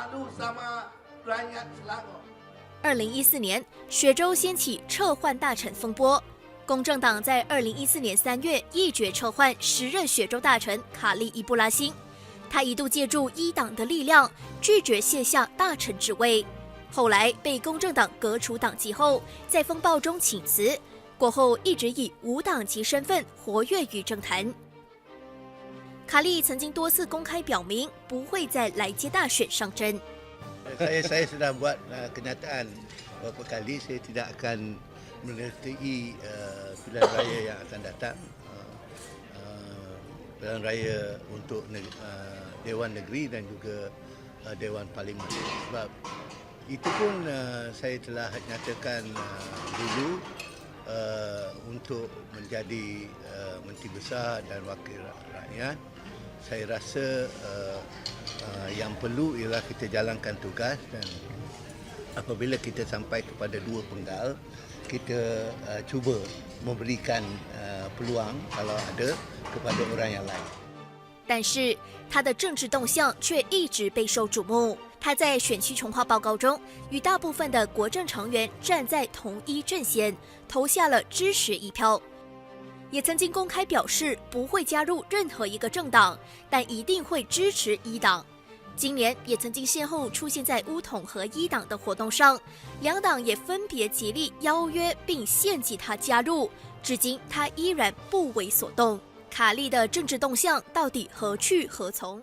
malu sama rakyat Selangor。2014年，雪州掀起撤换大臣风波。公正党在2014年3月一决撤换时任雪州大臣卡立伊布拉欣，他一度借助伊党的力量，拒绝卸下大臣职位。后来被公正党革除党籍后，在风暴中请辞，过后一直以无党籍身份活跃于政坛。卡立曾经多次公开表明不会在来届大选上阵。Saya sudah buat kenyataan beberapa kali saya tidak akan menyertai pilihan raya yang akan datang, pilihan raya untuk Dewan Negeri dan juga Dewan Parlimen. Sebab itu pun saya telah nyatakan dulu untuk menjadi Menteri Besar dan Wakil Rakyat. Saya rasa yang perlu ialah kita jalankan tugas dan apabila kita sampai kepada dua penggal, kita cuba memberikan peluang kalau ada kepada orang yang lain. 但是他的政治动向却一直备受瞩目。他在选区重划报告中，与大部分的国政成员站在同一阵线，投下了支持一票。也曾经公开表示不会加入任何一个政党，但一定会支持伊党。今年也曾经先后出现在乌统和伊党的活动上，两党也分别极力邀约并献祭他加入，至今他依然不为所动。卡立的政治动向到底何去何从？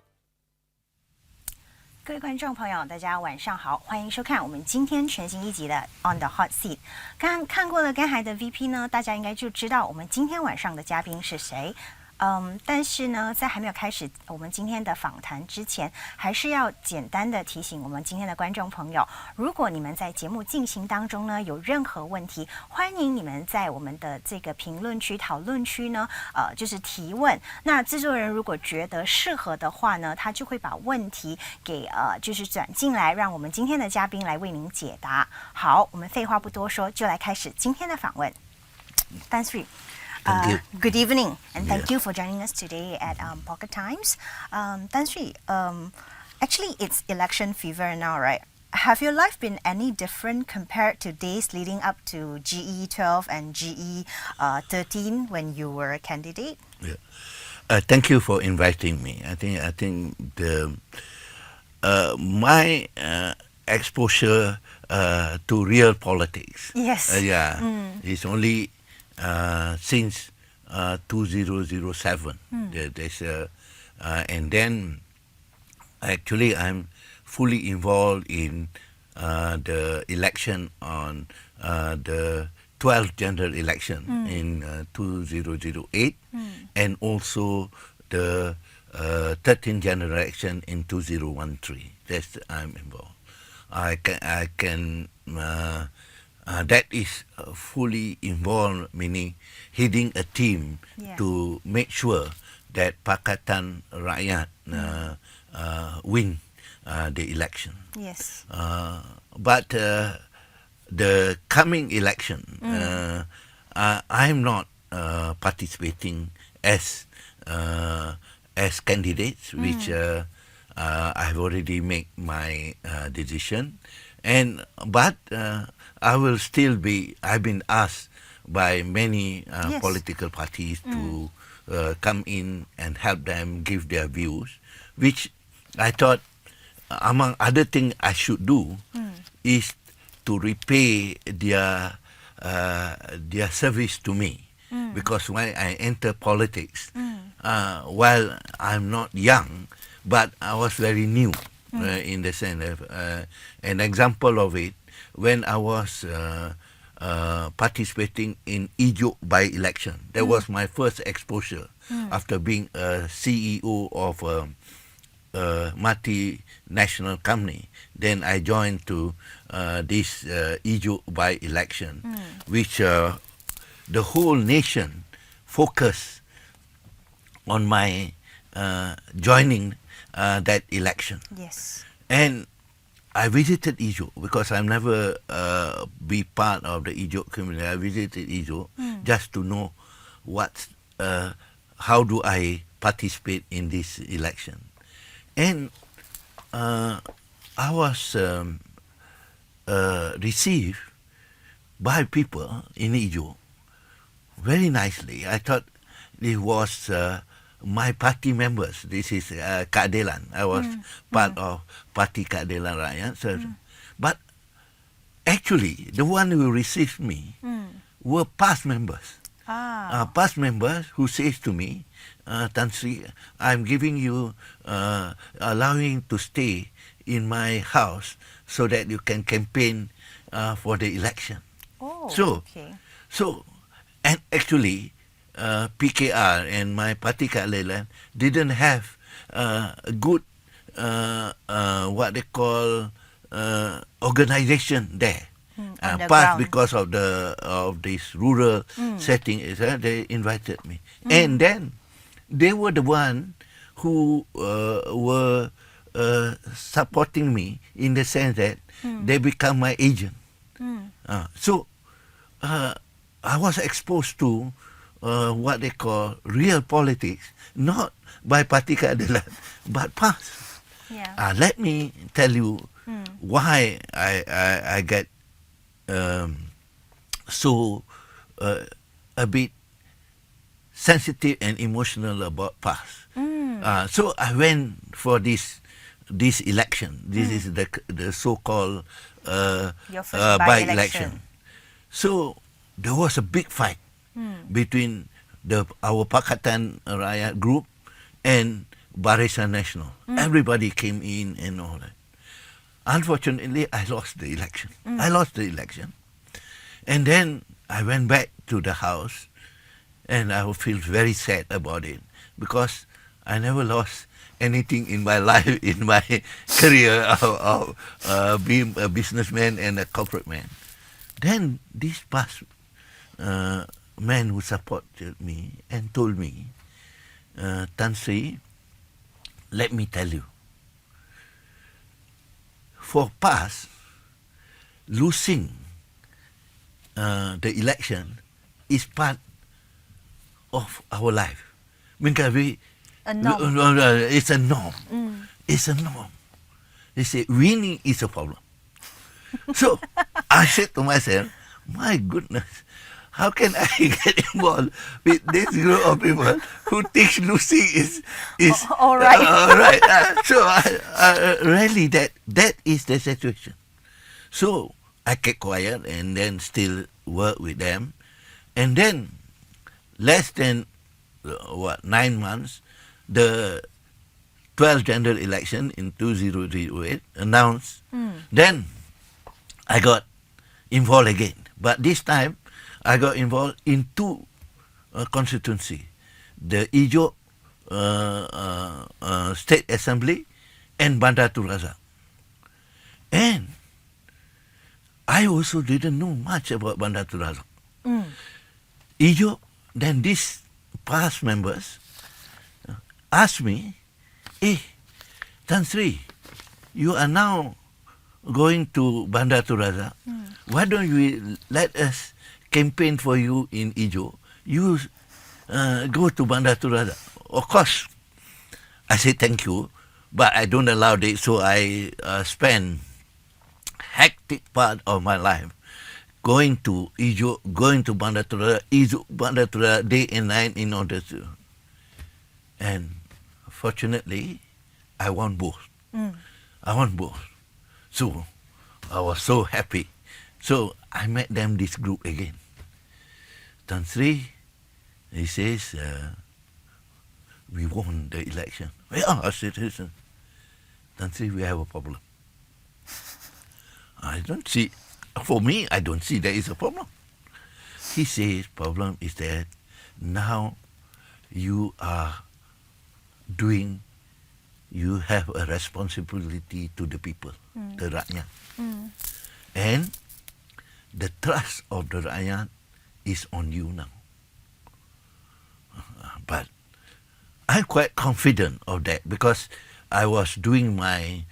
各位观众朋友，大家晚上好，欢迎收看我们今天全新一集的 On the Hot Seat。刚刚看过了刚才的 VP 呢，大家应该就知道我们今天晚上的嘉宾是谁。但是呢，在还没有开始我们今天的访谈之前，还是要简单的提醒我们今天的观众朋友，如果你们在节目进行当中呢有任何问题，欢迎你们在我们的这个评论区、讨论区呢，就是提问。那制作人如果觉得适合的话呢，他就会把问题给就是转进来，让我们今天的嘉宾来为您解答。好，我们废话不多说，就来开始今天的访问。丹瑞。Good evening, and thank you for joining us today at Pocket Times. Tan Sri, actually it's election fever now, right? Have your life been any different compared to days leading up to GE12 and GE13 when you were a candidate? Yeah. Thank you for inviting me. I think the my exposure to real politics. Yes. Is only since 2007. There's and then actually I'm fully involved in the election on the 12th general election in 2008 and also the 13th general election in 2013. That's I'm involved. I can that is fully involved, meaning heading a team to make sure that Pakatan Rakyat win the election. Yes. But the coming election, I'm not participating as candidates, which I've already made my decision, but I will still be. I've been asked by many political parties to come in and help them give their views, which I thought, among other things I should do, is to repay their service to me, because when I enter politics, while I'm not young, but I was very new in the sense of an example of it. When I was participating in Ijuk by-election, that was my first exposure after being a CEO of a multinational company. Then I joined to this Ijuk by-election, which the whole nation focused on my joining that election. Yes. And I visited Ijuk because I've never be part of the Ijuk community. I visited Ijuk just to know how do I participate in this election. And I was received by people in Ijo very nicely. I thought it was my party members. This is Keadilan. I was part of Party Keadilan Rakyat. So, but actually, the one who received me were past members. Past members who says to me, Tan Sri, I'm giving you, allowing to stay in my house so that you can campaign for the election. So, and actually, PKR and my party Keadilan didn't have a good, what they call, organization there. Part because of this rural setting, they invited me, and then they were the one who were supporting me in the sense that they become my agent. So I was exposed to what they call real politics, not by Parti Keadilan, but past. Let me tell you why I get so a bit sensitive and emotional about past. So I went for this election. This is the so-called by-election. So there was a big fight between our Pakatan Rakyat group and Barisan Nasional. Everybody came in and all that. Unfortunately, I lost the election. And then I went back to the house, and I feel very sad about it because I never lost anything in my life, in my career of being a businessman and a corporate man. Then this past man who supported me and told me, Tan Sri, let me tell you, for past, losing the election is part of our life. Because it's a norm. It's a norm. They say winning is a problem. So I said to myself, my goodness, how can I get involved with this group of people who think losing is all right? So really that is the situation. So I kept quiet and then still work with them, and then less than 9 months, the 12th general election in 2008 announced. Then I got involved again, but this time I got involved in two constituency, the Ijo State Assembly and Bandar Razak. And I also didn't know much about Bandar Razak. Ijo, then these past members asked me, hey, Tan Sri, you are now going to Bandar Razak. Why don't you let us campaign for you in Ijo? You go to Bandar Razak. Of course, I said thank you, but I don't allow this, so I spend hectic part of my life going to Ijo, going to Bandar Razak, Ijo, Bandar Razak, day and night in order to. And fortunately, I won both. I won both. So I was so happy. So I met them, this group again. Tan Sri, he says, we won the election. Yeah, I said, listen, Tan Sri, we have a problem. I don't see, for me, I don't see there is a problem. He says, problem is that now you are doing, you have a responsibility to the people, the rakyat. And the trust of the rakyat is on you now. But I'm quite confident of that because I was doing my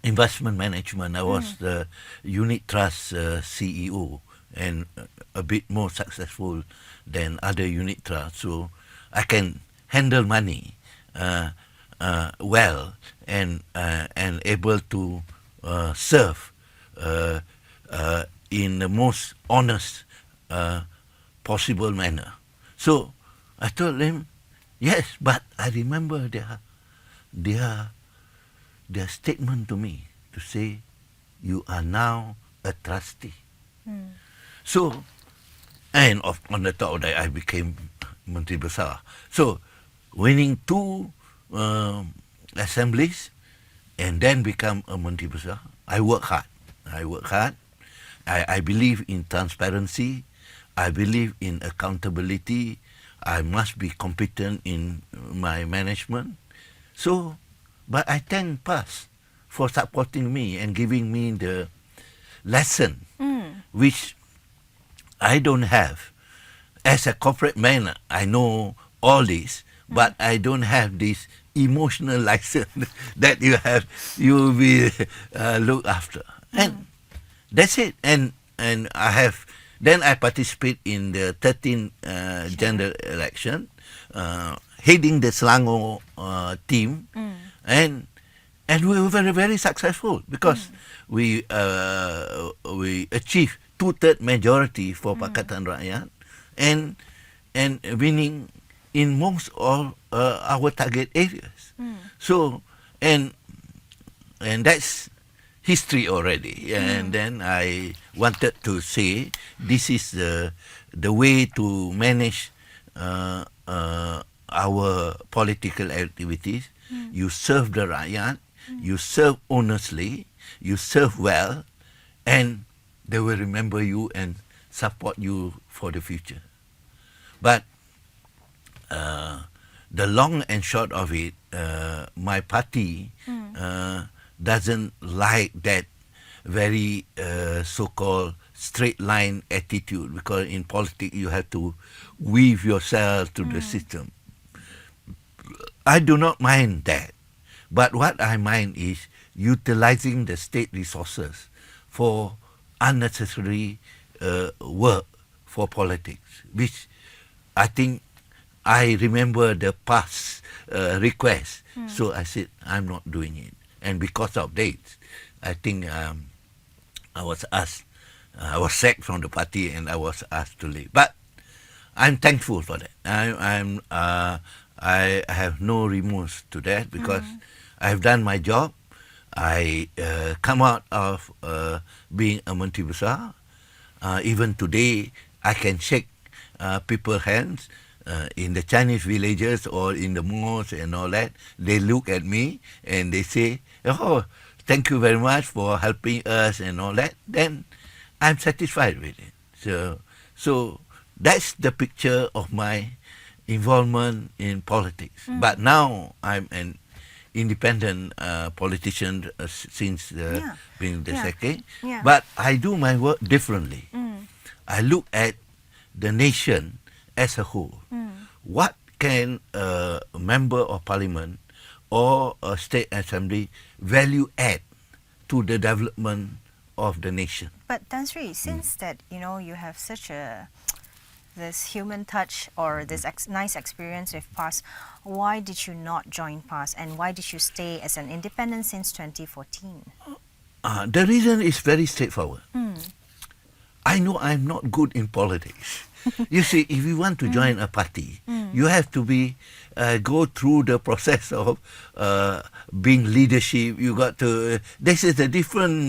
investment management. I was the unit trust CEO and a bit more successful than other unit trusts. So I can handle money well and able to serve in the most honest possible manner. So I told him, yes, but I remember their statement to me to say, you are now a trustee. So, and on the top of that, I became Menteri Besar. So, winning 2 assemblies and then become a Menteri Besar, I work hard. I believe in transparency. I believe in accountability. I must be competent in my management. So, but I thank PAS for supporting me and giving me the lesson, which I don't have. As a corporate man, I know all this, but I don't have this emotional license that you will be looked after. And that's it. And then I participate in the 13th general election, heading the Selangor team, and we were very, very successful because we achieved 2/3 majority for Pakatan Rakyat, and winning in most of our target areas. So and that's history already. And then I wanted to say this is the way to manage our political activities. You serve the Rakyat, you serve honestly, you serve well, and they will remember you and support you for the future. But the long and short of it, my party doesn't like that very so-called straight line attitude, because in politics you have to weave yourself to the system. I do not mind that, but what I mind is utilizing the state resources for unnecessary work for politics, which I think I remember the past request. So I said, I'm not doing it. And because of that, I think I was sacked from the party and I was asked to leave. But I'm thankful for that. I have no remorse to that, because I've done my job. I come out of being a Menteri Besar. Even today, I can shake people's hands in the Chinese villages or in the malls and all that. They look at me and they say, oh, thank you very much for helping us and all that. Then I'm satisfied with it. So that's the picture of my involvement in politics. But now I'm an independent politician since being the second. But I do my work differently. I look at the nation as a whole. What can a member of parliament or a state assembly value add to the development of the nation? But Tan Sri, since that you have such this human touch or this nice experience with PAS, why did you not join PAS, and why did you stay as an independent since 2014? The reason is very straightforward. I know I'm not good in politics. You see, if you want to join a party, you have to go through the process of being leadership. You got to. This is a different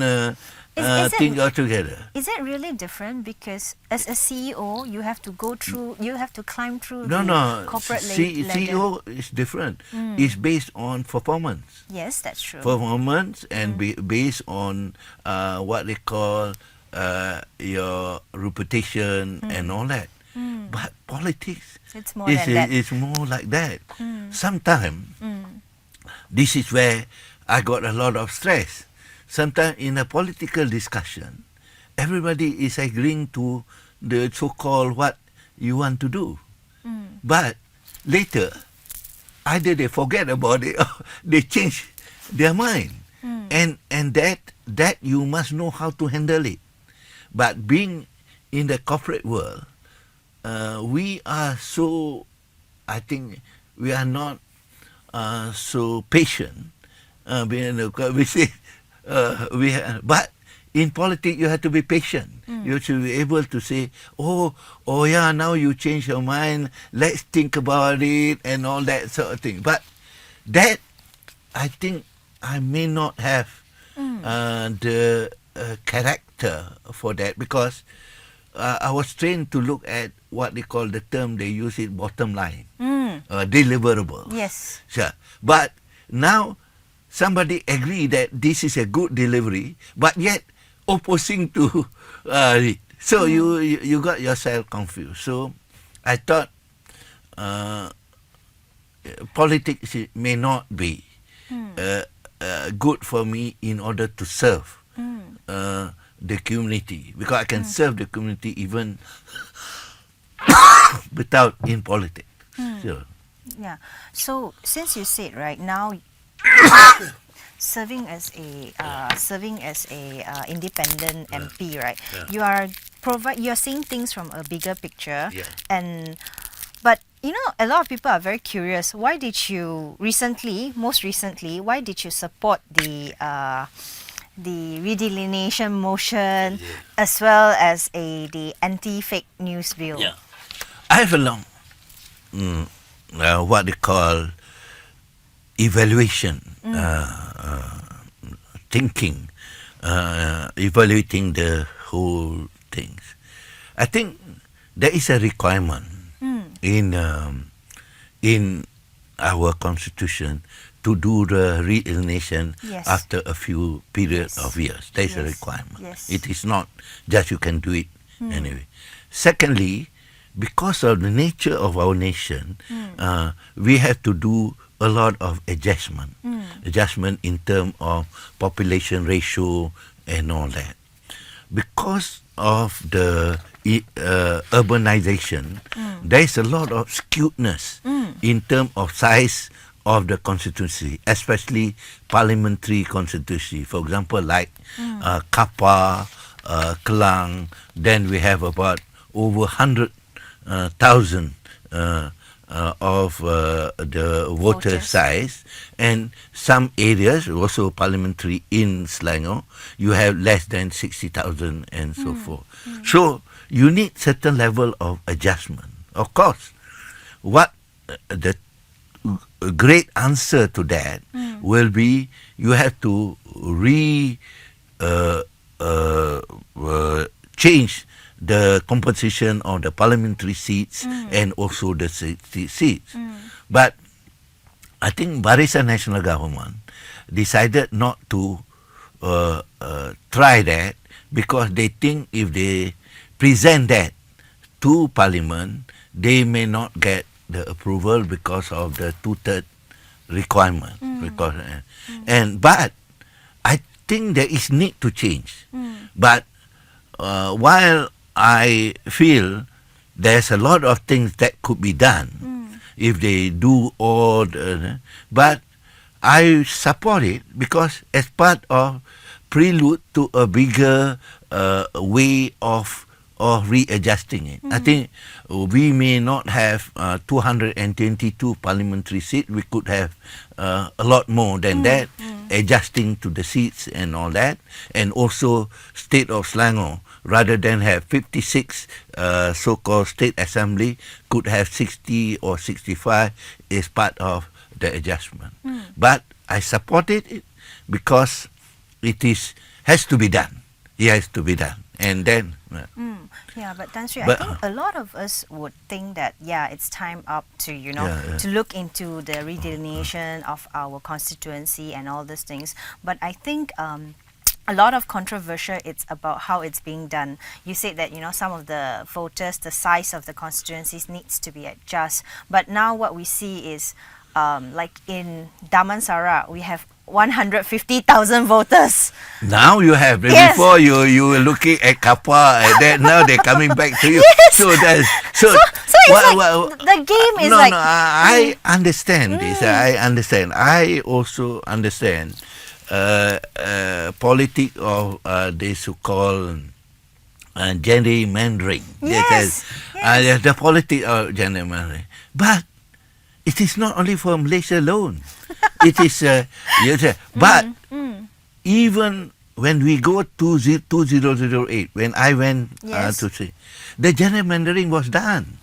thing altogether. Is it really different? Because as a CEO, you have to go through. You have to climb through corporate ladder. CEO is different. It's based on performance. Yes, that's true. Performance and based on what they call your reputation and all that. But politics, it's more than that. It's more like that. Sometimes this is where I got a lot of stress. Sometimes in a political discussion, everybody is agreeing to the so-called what you want to do. But later, either they forget about it or they change their mind. And that you must know how to handle it. But being in the corporate world, we are so, I think we are not so patient. We say, but in politics you have to be patient. You should be able to say, oh yeah, now you change your mind. Let's think about it and all that sort of thing. But that, I think, I may not have the character for that, because I was trained to look at what they call, the term they use it, bottom line, deliverable. Yes. Sure. But now somebody agree that this is a good delivery, but yet opposing to it. So you got yourself confused. So I thought politics may not be good for me in order to serve the community, because I can serve the community even without in politics. So, Yeah. So since you said right now, serving as a independent MP, right? Yeah. You are seeing things from a bigger picture, Yeah. But you know, a lot of people are very curious. Why did you most recently, why did you support the redelineation motion as well as the anti-fake news bill? Yeah. I have a long, what they call evaluation, thinking, evaluating the whole things. I think there is a requirement in our constitution to do the re-alienation after a few periods of years. There is a requirement. Yes. It is not just you can do it anyway. Secondly, because of the nature of our nation, we have to do a lot of adjustment in terms of population ratio and all that. Because of the urbanization, there is a lot of skewedness in terms of size of the constituency, especially parliamentary constituency. For example, like Kapar, Kelang, then we have about over 100,000 of the voter size, and some areas also parliamentary in Selangor you have less than 60,000 and so forth. So you need certain level of adjustment. Of course, what the great answer to that will be, you have to change the composition of the parliamentary seats and also the seats. But I think Barisan National Government decided not to try that, because they think if they present that to Parliament, they may not get the approval because of the 2/3 requirement. But I think there is need to change. But while I feel there's a lot of things that could be done if they do all but I support it because as part of prelude to a bigger way of readjusting it. I think we may not have 222 parliamentary seats. We could have a lot more than that, adjusting to the seats and all that. And also state of Selangor, rather than have 56 so-called state assembly, could have 60 or 65 as part of the adjustment. But I supported it because it has to be done. It has to be done. And then... Yeah, but Tan Sri, I think a lot of us would think that, it's time up to, to look into the redelineation of our constituency and all these things. But I think a lot of controversial, it's about how it's being done. You said that, some of the voters, the size of the constituencies needs to be adjusted. But now what we see is, like in Damansara, we have 150,000 voters. Now you have. Before you were looking at Kappa, and then now they're coming back to you. So it's like the game is like. No, I understand this. I understand. I also understand politics of this so-called gerrymandering. Yes. The politics of gerrymandering. But it is not only for Malaysia alone. It is, but even when we go to 2008, when I went Yes. to see, the gerrymandering was done.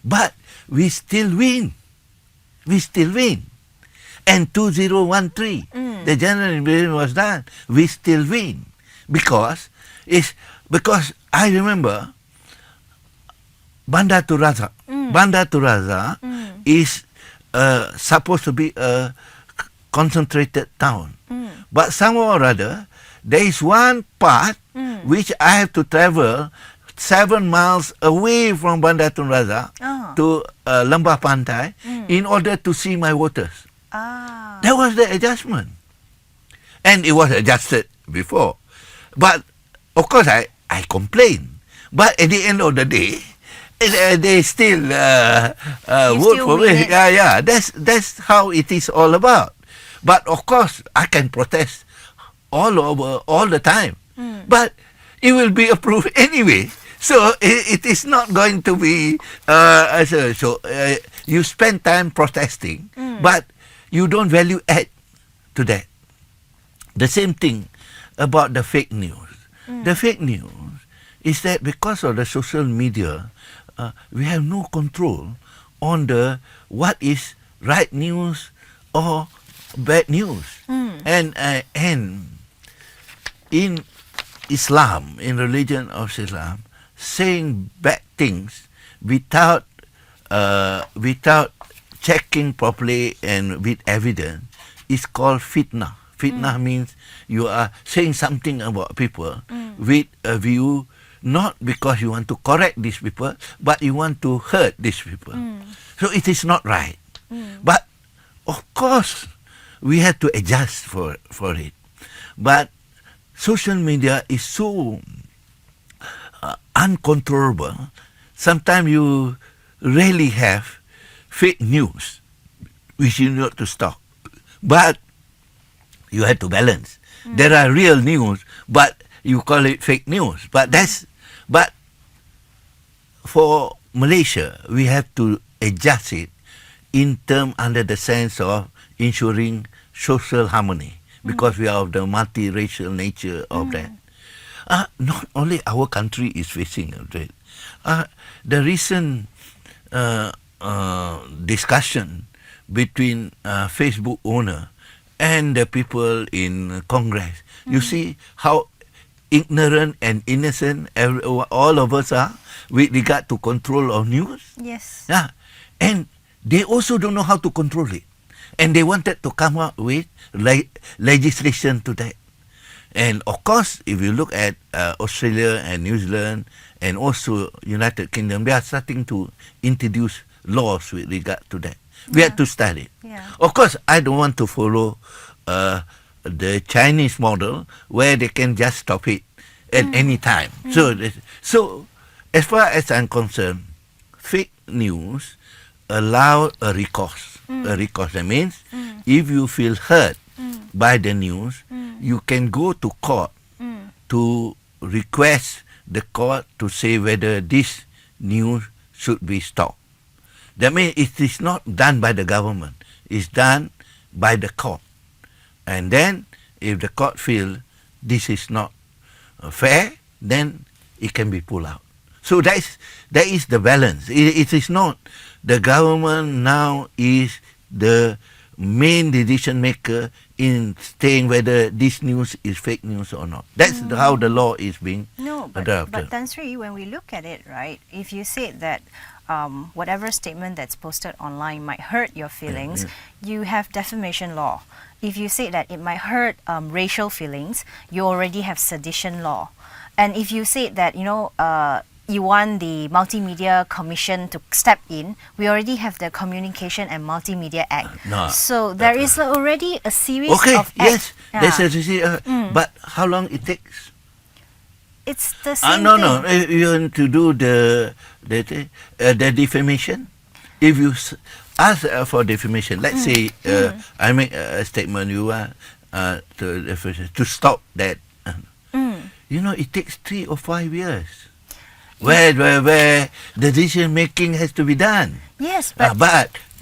But we still win. And 2013, the gerrymandering was done. We still win. Because I remember Bandar Turaza. Bandar Turaza is supposed to be a concentrated town. But somehow or other, there is one part which I have to travel 7 miles away from Bandar Turaza to Lembah Pantai in order to see my voters. That was the adjustment. And it was adjusted before. But, of course, I complained. But at the end of the day, they still vote still for win me. it. Yeah. That's how it is all about. But, of course, I can protest all over, all the time. But it will be approved anyway. So it is not going to be you spend time protesting, but you don't value add to that. The same thing about the fake news. The fake news is that because of the social media, we have no control on the what is right news or bad news. And in Islam, in religion of Islam, saying bad things without checking properly and with evidence is called fitnah. Fitnah means you are saying something about people with a view not because you want to correct these people, but you want to hurt these people. So it is not right. But of course, we have to adjust for it. But social media is so uncontrollable. Sometimes you really have fake news, which you need to stop. But you have to balance. There are real news, but you call it fake news. But for Malaysia, we have to adjust it in term under the sense of ensuring social harmony, because we are of the multiracial nature of that. Not only our country is facing it. The recent discussion between Facebook owner and the people in Congress. You see how ignorant and innocent all of us are with regard to control of news? Yes. Yeah. And they also don't know how to control it. And they wanted to come up with legislation to that. And of course, if you look at Australia and New Zealand and also United Kingdom, they are starting to introduce laws with regard to that. We have to study. Yeah. Of course, I don't want to follow the Chinese model where they can just stop it at any time. So, as far as I'm concerned, fake news allow a recourse. A recourse, that means if you feel hurt by the news, you can go to court to request the court to say whether this news should be stopped. That means it is not done by the government. It's done by the court. And then if the court feels this is not fair, then it can be pulled out. So that is the balance. It is not the government now is the main decision maker in saying whether this news is fake news or not. That's how the law is being adopted. But Tan Sri, when we look at it, right, if you say that whatever statement that's posted online might hurt your feelings, you have defamation law. If you say that it might hurt racial feelings, you already have sedition law. And if you say that, you want the Multimedia Commission to step in, we already have the Communication and Multimedia Act. So there is already a series of acts. Yes, but how long it takes? It's the same No. thing. You want to do the defamation? If you ask for defamation, let's say I make a statement, you want to stop that. It takes 3 or 5 years. where the decision making has to be done. Yes,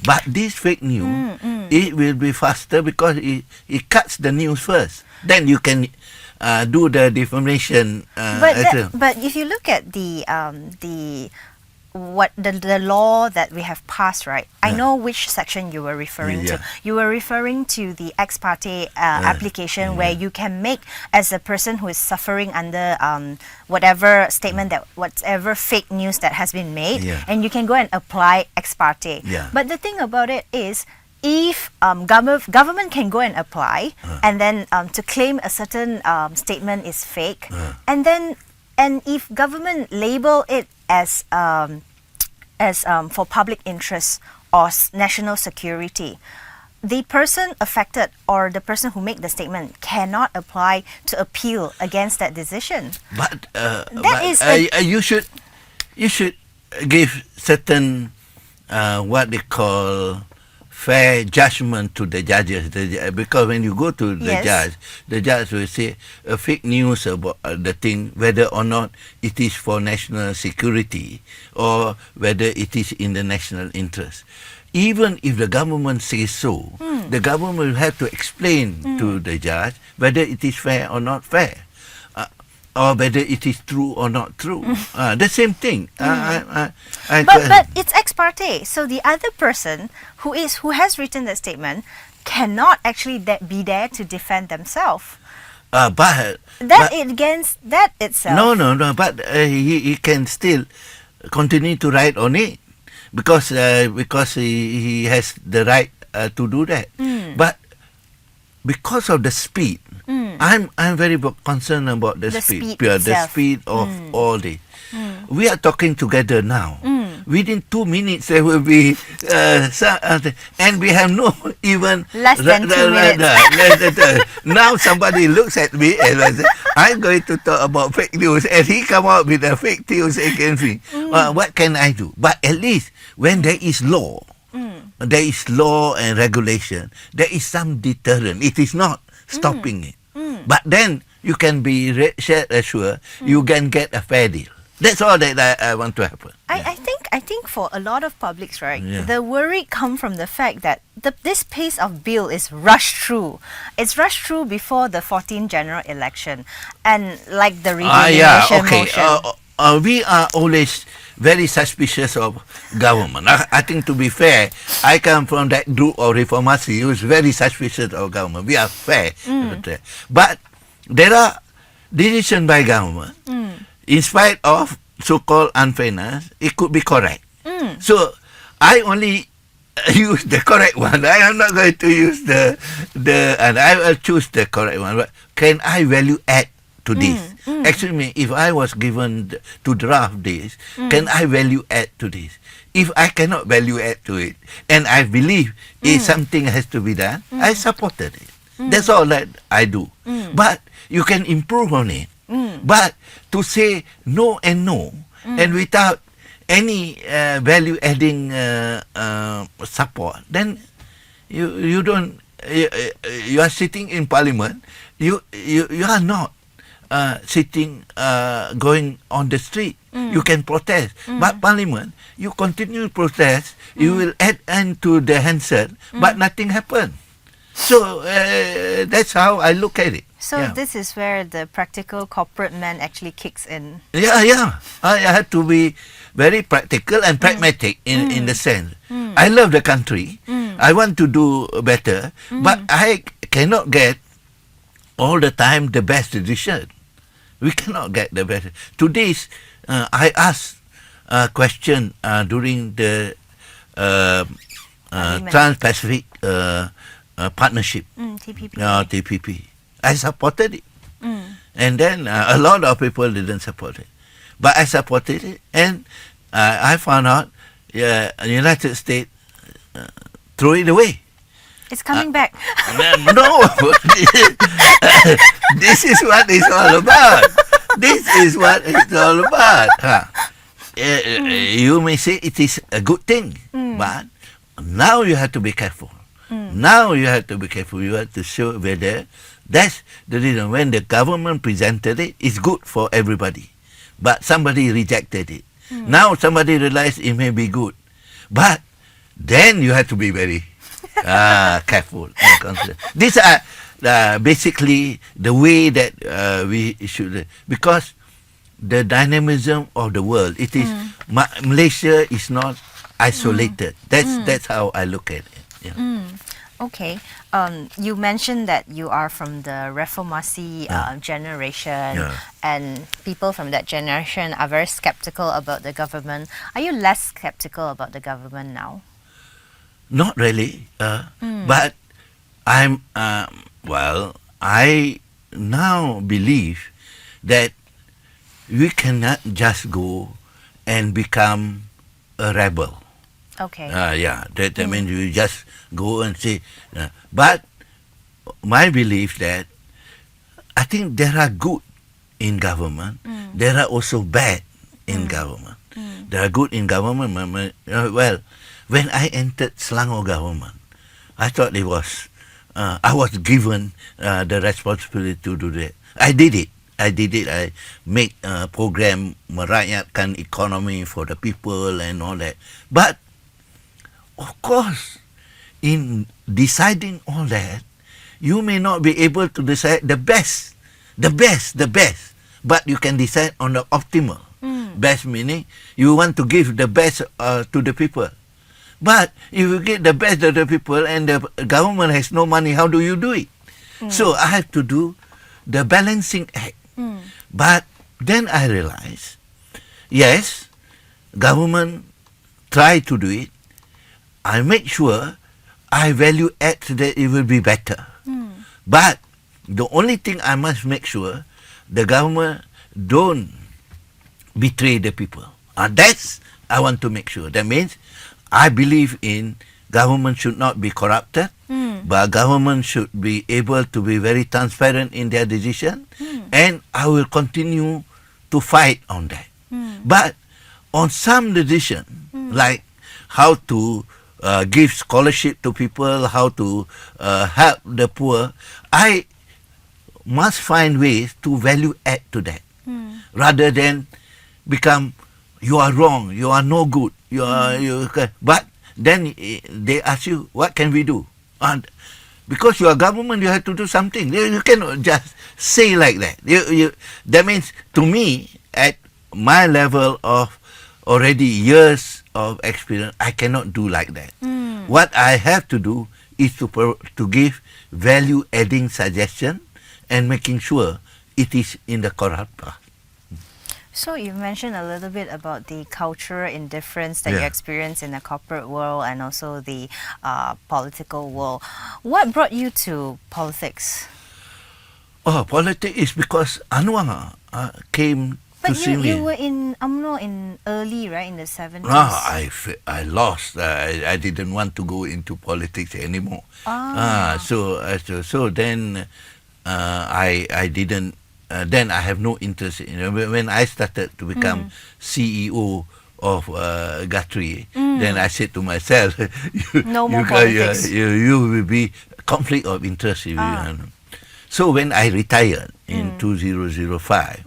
But this fake news, it will be faster because it cuts the news first. Then you can do the defamation. But if you look at the law that we have passed, right? I know which section you were referring to. You were referring to the ex parte application where you can make, as a person who is suffering under whatever statement that whatever fake news that has been made, and you can go and apply ex parte. But the thing about it is, if government can go and apply and then to claim a certain statement is fake, and if government label it as for public interest or national security, the person affected or the person who made the statement cannot apply to appeal against that decision. But you should give certain what they call fair judgment to the judges, because when you go to the judge will say fake news about the thing, whether or not it is for national security or whether it is in the national interest. Even if the government says so, the government will have to explain to the judge whether it is fair or not fair, or whether it is true or not true. The same thing. But it's ex parte, so the other person who has written the statement cannot actually be there to defend themselves. Against that itself. No. But he can still continue to write on it because he has the right to do that. But because of the speed, I'm very concerned about the speed of all this. We are talking together now. Within 2 minutes there will be and we have no even less than 2 minutes. Now somebody looks at me and says, I'm going to talk about fake news, and he come out with a fake news against me. What can I do? But at least when there is law, there is law and regulation, there is some deterrent. It is not stopping it. But then you can be assured you can get a fair deal. That's all that I want to happen. I think for a lot of publics, right, the worry come from the fact that this pace of bill is rushed through. It's rushed through before the 14th general election, and like the motion. We are always very suspicious of government. I think, to be fair, I come from that group of reformasi who is very suspicious of government. We are fair. But there are decisions by government, in spite of so-called unfairness, it could be correct. So I only use the correct one. I am not going to use and I will choose the correct one. But can I value add to this? Actually, if I was given to draft this, can I value add to this? If I cannot value add to it, and I believe something has to be done, I supported it. That's all that I do. But you can improve on it. But to say no and no, and without any value adding support, then you don't. You are sitting in parliament. You are not sitting going on the street. You can protest, but parliament, you continue to protest. You will add to the handset, but nothing happened. So that's how I look at it. So this is where the practical corporate man actually kicks in. I have to be very practical and pragmatic in the sense. I love the country. I want to do better, but I cannot get all the time the best decision. We cannot get the best. Today, I asked a question during the Trans-Pacific Partnership, TPP. I supported it. And then a lot of people didn't support it. But I supported it, and I found out the United States threw it away. It's coming back. No. This is what it's all about. This is what it's all about. You may say it is a good thing, but now you have to be careful. Now you have to be careful. You have to show whether that's the reason. When the government presented it, it's good for everybody. but somebody rejected it. Now somebody realized it may be good, but then you have to be very careful and considerate. These are basically the way that we should, because the dynamism of the world, it is Malaysia is not isolated. That's how I look at it. Yeah. Okay. You mentioned that you are from the Reformasi generation, and people from that generation are very skeptical about the government. Are you less skeptical about the government now? Not really, but I'm I now believe that we cannot just go and become a rebel. Okay. That means you just go and say. But my belief that I think there are good in government. There are also bad in government. There are good in government. Well, when I entered Selangor government, I thought it was I was given the responsibility to do that. I did it. I made a program merakyatkan economy for the people and all that. But of course, in deciding all that, you may not be able to decide the best. But you can decide on the optimal. Best meaning you want to give the best to the people. But if you get the best of the people and the government has no money, how do you do it? So I have to do the balancing act. But then I realized, yes, government try to do it. I make sure I value add so that it will be better. But the only thing I must make sure the government don't betray the people. That's I want to make sure. That means I believe in government should not be corrupted, but government should be able to be very transparent in their decision, and I will continue to fight on that. But on some decision, like how to give scholarship to people, how to help the poor, I must find ways to value add to that, rather than become you are wrong, you are no good, but then they ask you, what can we do? And because you are government, you have to do something. You cannot just say like that. That means, to me, at my level of already years of experience, I cannot do like that. What I have to do is to give value-adding suggestion and making sure it is in the correct path. So you mentioned a little bit about the cultural indifference that you experience in the corporate world and also the political world. What brought you to politics? Politics is because Anwar came to see me. But you were in UMNO in early, right, in the 70s? No, I lost. I didn't want to go into politics anymore. So then I didn't. Then I have no interest in it. When I started to become CEO of Guthrie, then I said to myself, no more politics. You will be conflict of interest. So when I retired in 2005,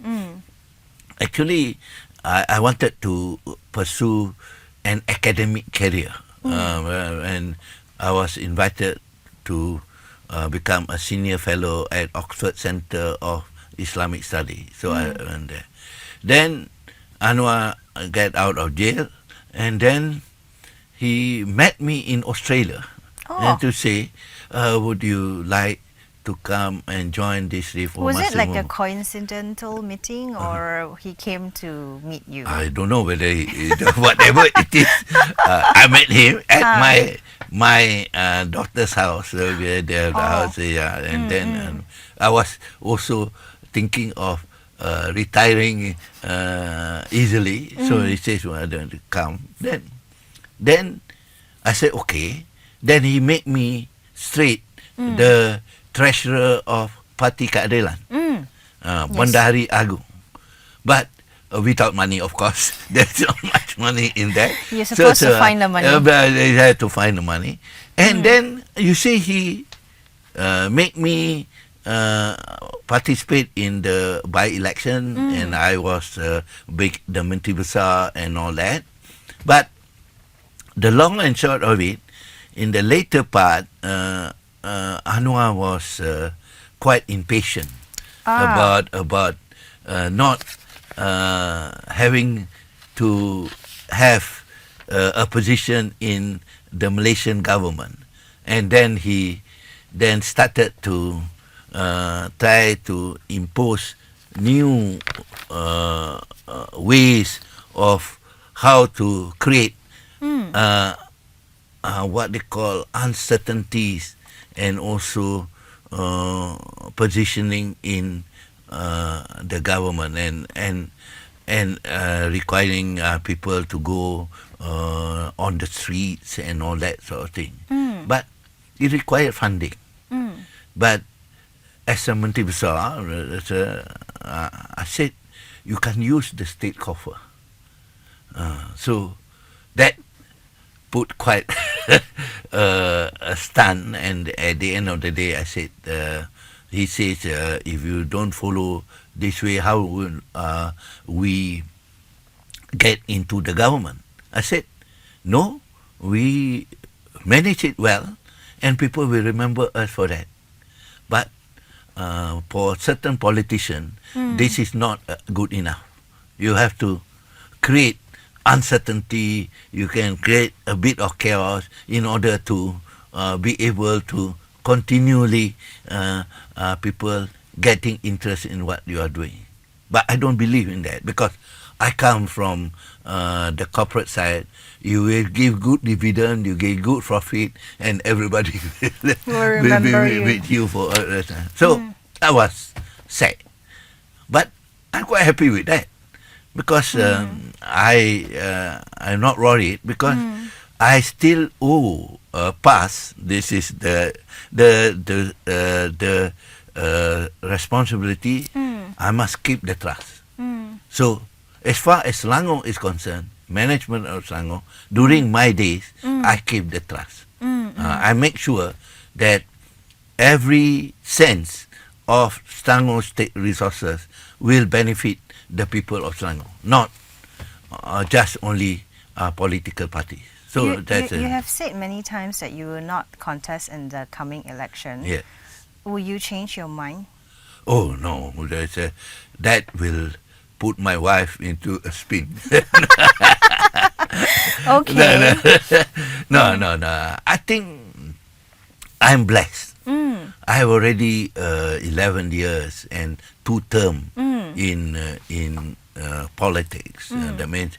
actually I wanted to pursue an academic career, and I was invited to become a senior fellow at Oxford Centre of Islamic Study. So I went there. Then Anwar got out of jail, and then he met me in Australia and to say, would you like to come and join this reform? Was it like a coincidental meeting, or he came to meet you? I don't know whether whatever it is. I met him at my daughter's house. We had the house, and then I was also thinking of retiring easily, so he says, "Well, don't come." Then I said, "Okay." Then he made me straight the treasurer of Parti Keadilan, Bendahari Agung, but without money, of course. There's not much money in that. You're supposed to find the money. I had to find the money, and then you see he made me participate in the by-election, and I was big the Menteri Besar and all that. But the long and short of it, in the later part, Anwar was quite impatient about not having to have a position in the Malaysian government, and then he then started to try to impose new ways of how to create what they call uncertainties, and also positioning in the government, and requiring people to go on the streets and all that sort of thing. But it required funding. But as a Menteri Besar, I said, you can use the state coffer. So that put quite a stun, and at the end of the day, I said, he says, if you don't follow this way, how will we get into the government? I said, no, we manage it well, and people will remember us for that. But for certain politicians, this is not good enough. You have to create uncertainty. You can create a bit of chaos in order to be able to continually people getting interest in what you are doing. But I don't believe in that, because I come from the corporate side. You will give good dividend, you get good profit, and everybody will remember be with you for a time. So I was sad, but I'm quite happy with that, because I'm not worried, because I still owe pass. This is the responsibility. I must keep the trust. So as far as Selangor is concerned, management of Selangor, during my days, I keep the trust. I make sure that every cent of Selangor state resources will benefit the people of Selangor, not just only political parties. So you have said many times that you will not contest in the coming election. Yeah. Will you change your mind? Oh no, that will put my wife into a spin. Okay. No. I think I'm blessed. I have already 11 years and 2 terms in politics. That means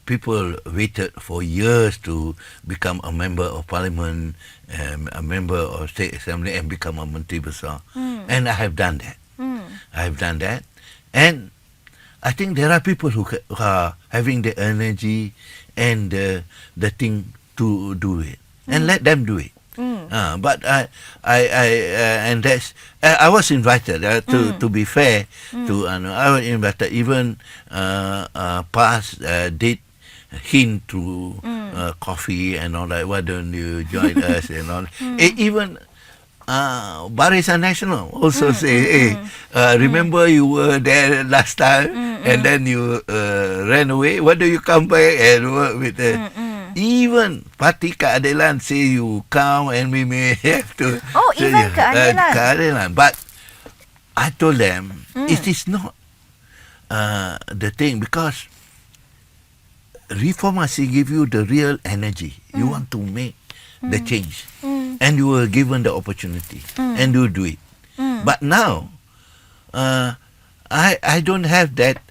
people waited for years to become a member of parliament, a member of state assembly, and become a Menteri Besar. And I have done that. And I think there are people who are having the energy and the thing to do it, and let them do it. But I was invited. To be fair, I was invited. Even past did hint to coffee and all that. Why don't you join us and all? Even Barisan National also say, hey, remember you were there last time and then you ran away. Why do you come back and work with even Parti Keadilan say you come and we may have to. Oh, even Keadilan. But I told them it is not the thing, because reformasi give you the real energy. You want to make the change, and you were given the opportunity, and you do it. But now, I don't have that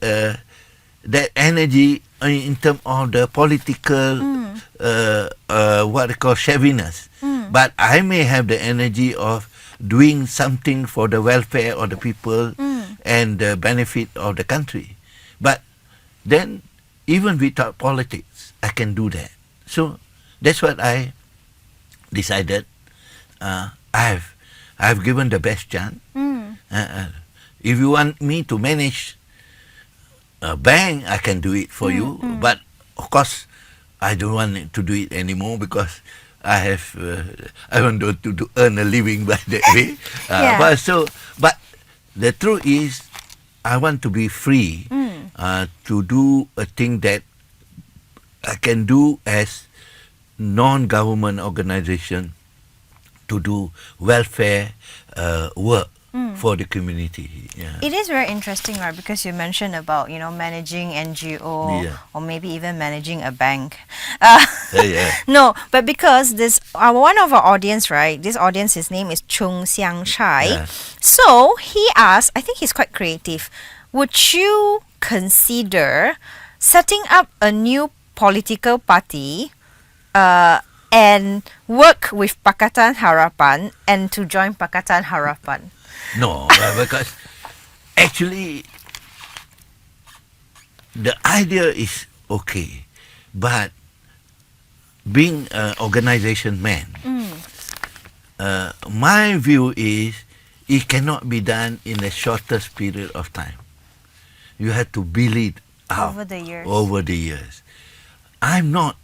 that energy in terms of the political what they call chauvinism. But I may have the energy of doing something for the welfare of the people and the benefit of the country. But then, even without politics, I can do that. So that's what I decided. I've given the best chance. If you want me to manage a bank, I can do it for you. But of course, I don't want to do it anymore, because I want to earn a living by that way. Yeah. But the truth is, I want to be free to do a thing that I can do as non-government organization to do welfare work for the community. Yeah. It is very interesting, right? Because you mentioned about managing NGO or maybe even managing a bank. No, but because this one of our audience, right? This audience, his name is Chung Xiang Chai. So he asked, I think he's quite creative. Would you consider setting up a new political party and work with Pakatan Harapan and to join Pakatan Harapan? No, because actually the idea is okay, but being an organization man, my view is it cannot be done in the shortest period of time. You have to build it up Over the years. I'm not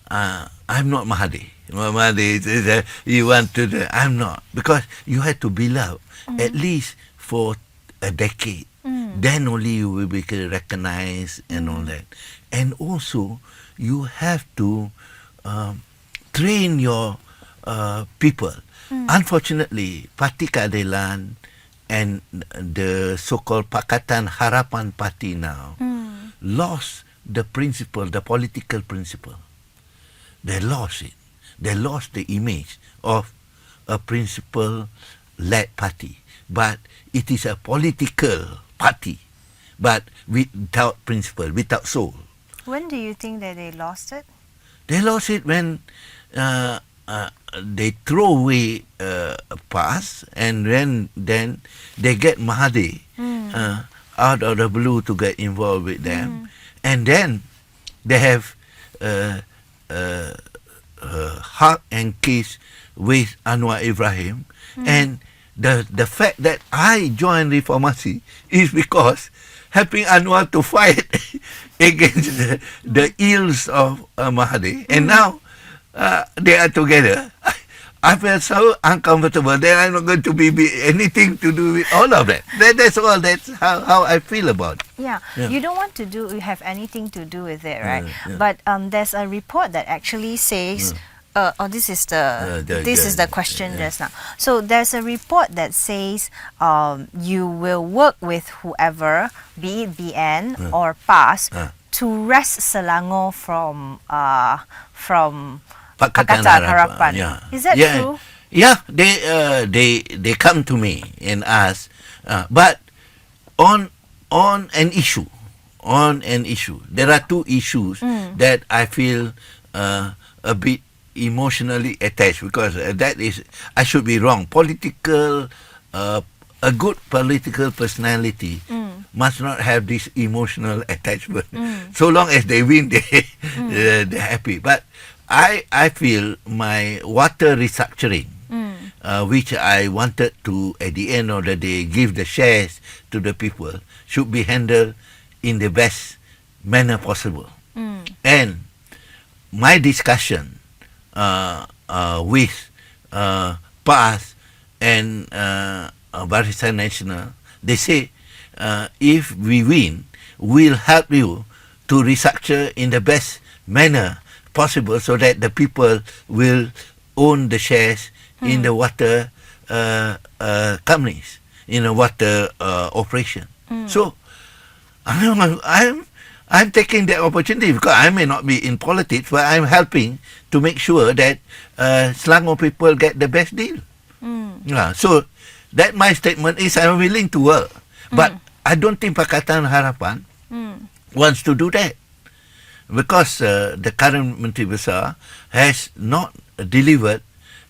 Mahdi. Mahdi is you want to do. I'm not, because you have to build up at least for a decade. Then only you will be recognized and all that. And also you have to train your people. Unfortunately, Parti Keadilan and the so-called Pakatan Harapan Party now lost the principle, the political principle. They lost it. They lost the image of a principle-led party. But it is a political party, but without principle, without soul. When do you think that they lost it? They lost it when they throw away PAS, and then they get Mahdi out of the blue to get involved with them. And then they have hug and kiss with Anwar Ibrahim. And the fact that I joined Reformasi is because helping Anwar to fight against the ills of Mahdi. And now they are together. I felt so uncomfortable that I'm not going to be anything to do with all of that. That's all. That's how I feel about it. Yeah. You don't want to have anything to do with it, right? But there's a report that actually says, this is the question just now. So there's a report that says you will work with whoever, be it BN or PAS, to wrest Selangor from Pakatan Harapan. Is that true? Yeah, they come to me and ask, but on an issue, there are two issues that I feel a bit emotionally attached, because that is, I should be wrong. A good political personality must not have this emotional attachment. So long as they win, they're happy. But I feel my water restructuring, which I wanted to, at the end of the day, give the shares to the people, should be handled in the best manner possible. And my discussion with PAS and Barisan Nasional, they say, if we win, we'll help you to restructure in the best manner possible, so that the people will own the shares in the water companies, in a water operation. So I'm taking the opportunity, because I may not be in politics, but I'm helping to make sure that Selangor people get the best deal. So that my statement is, I'm willing to work, but I don't think Pakatan Harapan wants to do that, because the current Menteri Besar has not delivered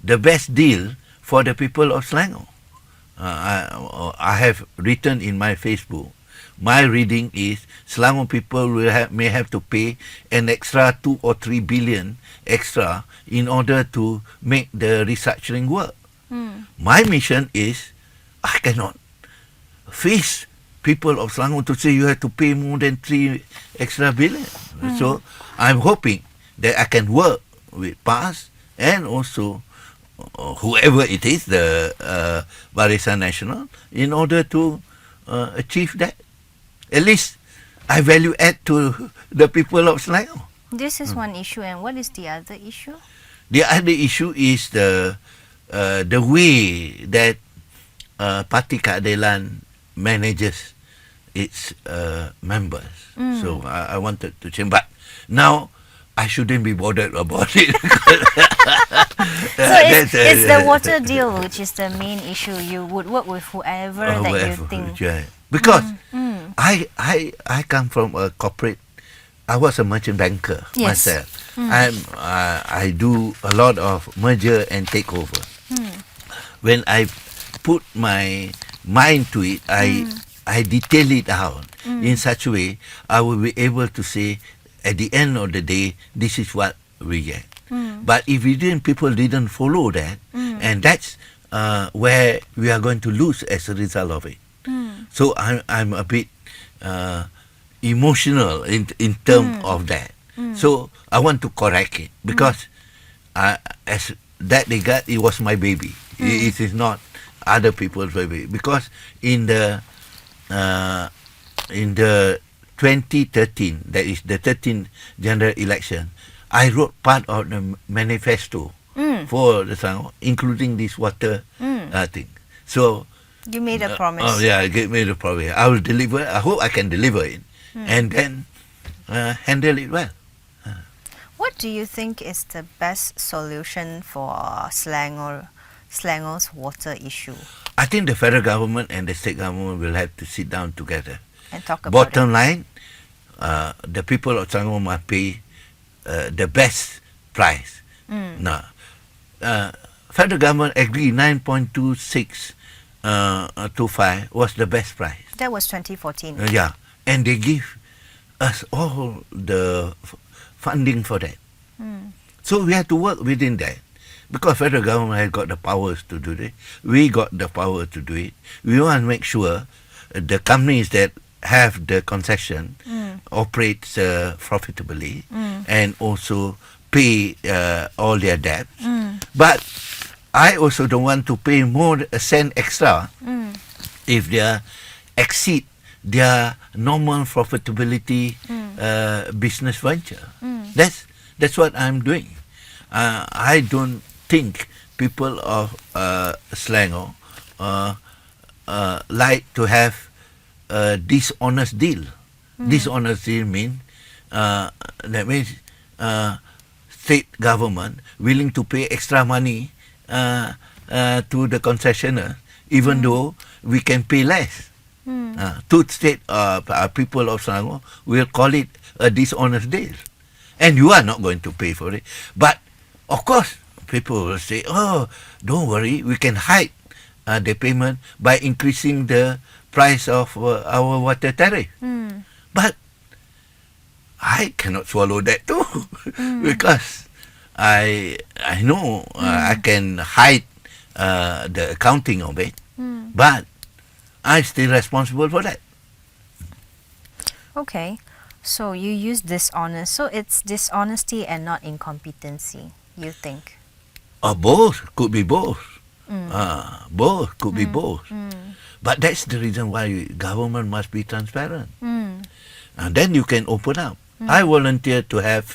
the best deal for the people of Selangor. I have written in my Facebook, my reading is Selangor people may have to pay an extra 2 or 3 billion extra in order to make the restructuring work. My mission is, I cannot face people of Selangor to say you have to pay more than 3 extra billion. So I'm hoping that I can work with PAS and also whoever it is, the Barisan Nasional, in order to achieve that. At least I value add to the people of Selangor. This is one issue, and what is the other issue? The other issue is the way that Parti Keadilan manages its members. So I wanted to change, but now I shouldn't be bothered about it. So it's the water deal which is the main issue. You would work with whoever that you think. Yeah. Because I come from a corporate. I was a merchant banker myself. I do a lot of merger and takeover. When I put my mind to it, I detail it out in such a way I will be able to say at the end of the day, this is what we get. But if people didn't follow that, and that's where we are going to lose as a result of it. So I'm a bit emotional in terms of that. So I want to correct it because as that regard, it was my baby. It is not other people's baby. Because in the 2013, that is the 13th general election, I wrote part of the manifesto for the Selangor, including this water thing. So you made a promise. Oh yeah, I made a promise. I will deliver. I hope I can deliver it, and then handle it well. What do you think is the best solution for Selangor's water issue? I think the federal government and the state government will have to sit down together. And talk about Bottom line, the people of Selangor must pay the best price. Now, federal government agreed 9.2625 was the best price. That was 2014. Yeah, and they give us all the funding for that. So we have to work within that. Because federal government has got the powers to do it. We got the power to do it. We want to make sure the companies that have the concession operates profitably and also pay all their debts. But I also don't want to pay more a cent extra if they exceed their normal profitability business venture. That's what I'm doing. I don't think people of Selangor like to have a dishonest deal. Dishonest deal means state government willing to pay extra money to the concessionaire, even though we can pay less. To state people of Selangor will call it a dishonest deal, and you are not going to pay for it. But of course, people will say, "Oh, don't worry, we can hide the payment by increasing the price of our water tariff." But I cannot swallow that too, because I know I can hide the accounting of it, but I'm still responsible for that. Okay, so you use dishonest. So it's dishonesty and not incompetency, you think? Both. Could be both. Both. Could be both. But that's the reason why government must be transparent. And then you can open up. I volunteer to have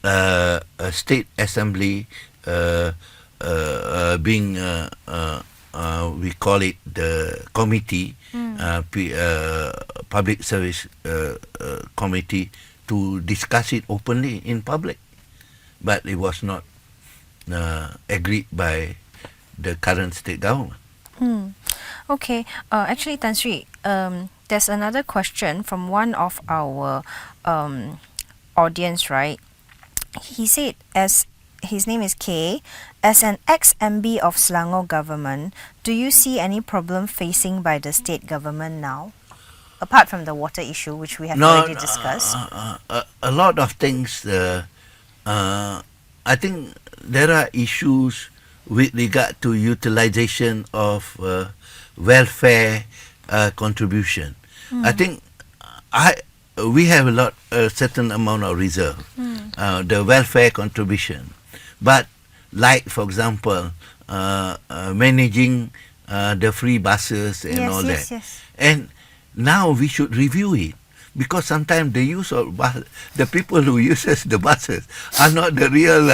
a state assembly being, we call it the committee, public service committee, to discuss it openly in public. But it was not agreed by the current state government. Okay, actually, Tan Sri, there's another question from one of our audience, right? He said, as his name is K, as an ex-MB of Selangor government, do you see any problem facing by the state government now? Apart from the water issue, which we have already discussed. A lot of things. I think there are issues with regard to utilization of welfare contribution. I think we have a certain amount of reserve the welfare contribution. But like, for example, managing the free buses and all that. Yes. And now we should review it. Because sometimes the use of the people who uses the buses are not the real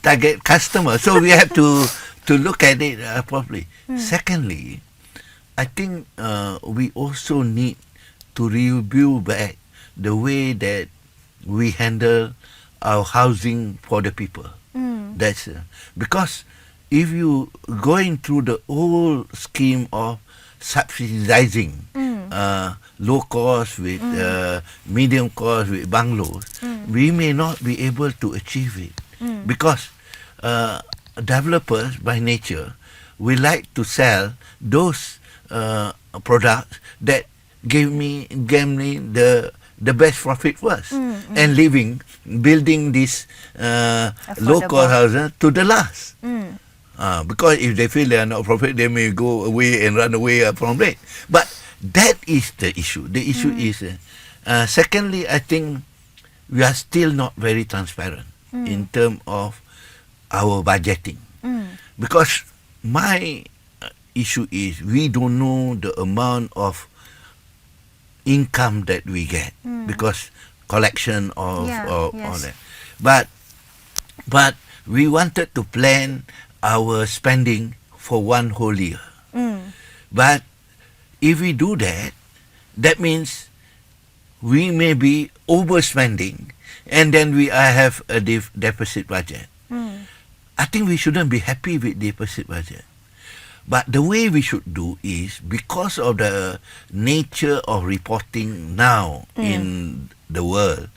target customer. So we have to look at it properly. Secondly, I think we also need to review back the way that we handle our housing for the people. That's because if you going through the whole scheme of subsidizing low cost with medium cost with bungalows, we may not be able to achieve it because developers by nature will like to sell those products that give me the best profit first and building this low cost houses to the last. Because if they feel they are not profit, they may go away and run away from it. But that is the issue. The issue is, secondly, I think we are still not very transparent in terms of our budgeting. Because my issue is we don't know the amount of income that we get because collection of all that. But we wanted to plan our spending for one whole year. But if we do that, that means we may be overspending and then we have a deficit budget. I think we shouldn't be happy with deficit budget. But the way we should do is because of the nature of reporting now in the world,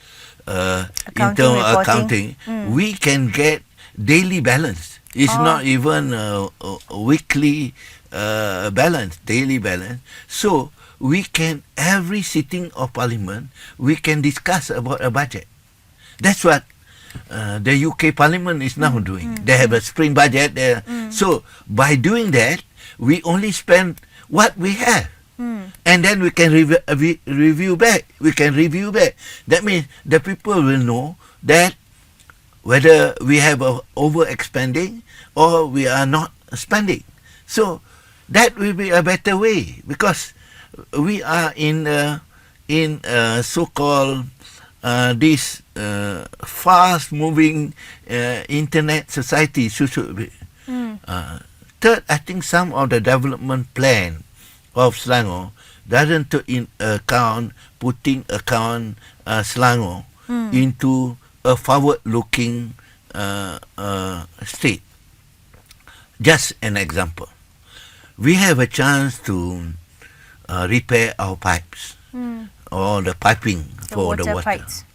in terms of accounting, we can get daily balance. It's not even a weekly balance, daily balance. So we can, every sitting of parliament, we can discuss about a budget. That's what the UK Parliament is now doing. They have a spring budget there. So by doing that, we only spend what we have. And then we can review back. That means the people will know that whether we have a overexpending or we are not spending. So that will be a better way because we are in so-called this fast-moving internet society. Third, I think some of the development plan of Selangor doesn't take in account putting Selangor into a forward-looking state. Just an example. We have a chance to repair our pipes or the piping for the water. Pipes.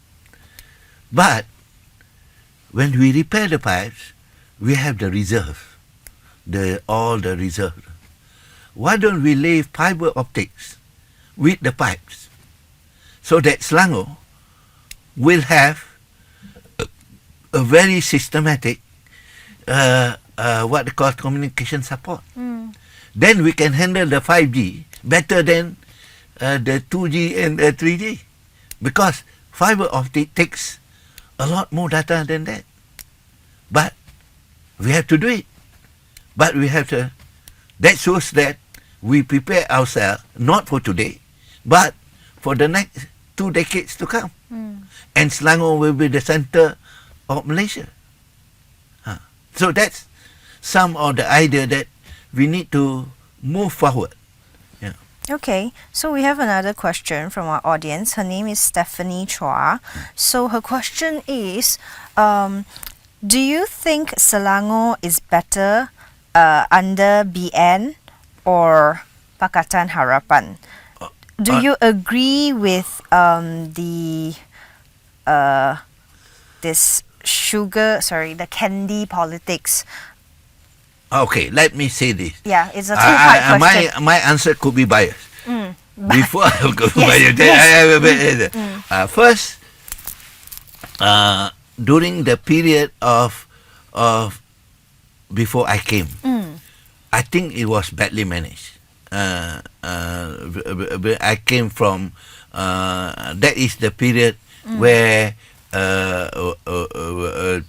But when we repair the pipes, we have the reserve, all the reserve. Why don't we lay fiber optics with the pipes so that Selangor will have a very systematic what they call communication support. Then we can handle the 5G better than the 2G and the 3G because fiber optic takes a lot more data than that. But we have to do it. But we have to, that shows that we prepare ourselves not for today, but for the next 2 decades to come. And Selangor will be the center of Malaysia. So that's some of the idea that we need to move forward. Okay, so we have another question from our audience. Her name is Stephanie Chua. So her question is, do you think Selangor is better under BN or Pakatan Harapan? Do you agree with the candy politics? Okay, let me say this. Yeah, it's a two-part question. My answer could be biased. Before I go biased, first, during the period of before I came, I think it was badly managed. I came from that is the period where the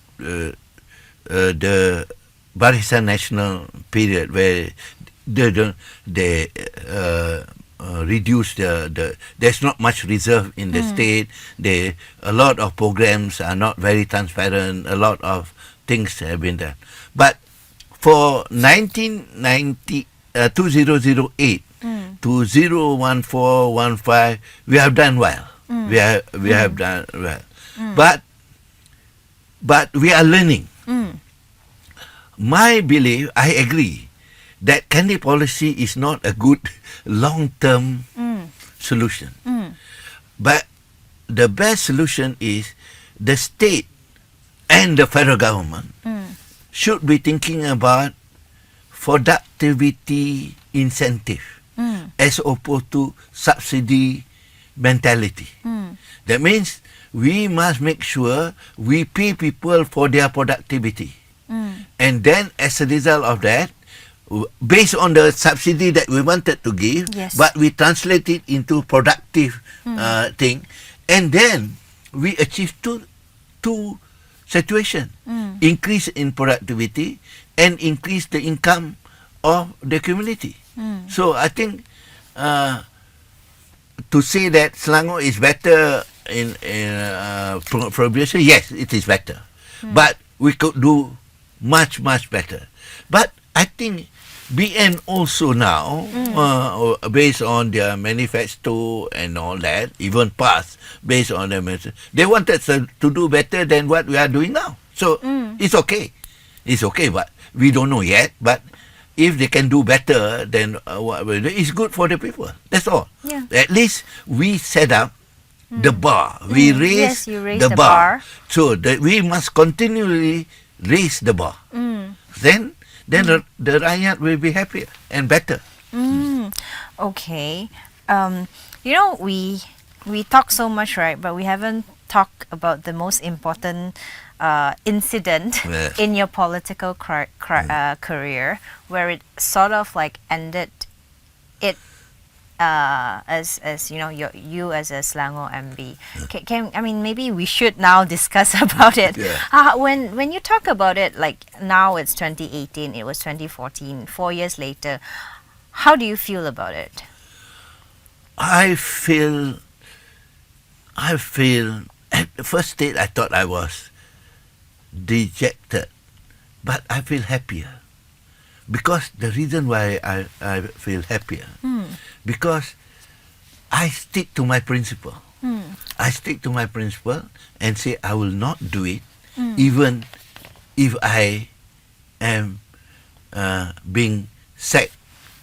Barisan National period where they reduce there's not much reserve in the state. A lot of programs are not very transparent. A lot of things have been done. But for 2008 to 01415, we have done well. We have done well. But we are learning. My belief, I agree, that candy policy is not a good long-term solution. But the best solution is the state and the federal government should be thinking about productivity incentive as opposed to subsidy mentality. That means we must make sure we pay people for their productivity. And then as a result of that, based on the subsidy that we wanted to give, but we translate it into productive thing, and then we achieve two situations: increase in productivity and increase the income of the community. So I think to say that Selangor is better in prohibition, yes, it is better, but we could do much better. But I think BN also now, based on their manifesto and all that, even past, based on their manifesto, they wanted to do better than what we are doing now. So it's okay. It's okay, but we don't know yet. But if they can do better than what we do, it's good for the people. That's all. Yeah. At least we set up the bar. We raise, you raise the the bar. bar. So we must continually raise the bar. Then the rakyat will be happier and better. Okay. You know, we talk so much, right? But we haven't talked about the most important incident in your political career, where it sort of like ended it as you know, you as a Selangor MB. I mean, maybe we should now discuss about it. When you talk about it, like now it's 2018, it was 2014, 4 years later. How do you feel about it? I feel at the first stage I thought I was dejected, but I feel happier. Because the reason why I feel happier, because I stick to my principle. I stick to my principle and say I will not do it, even if I am being sacked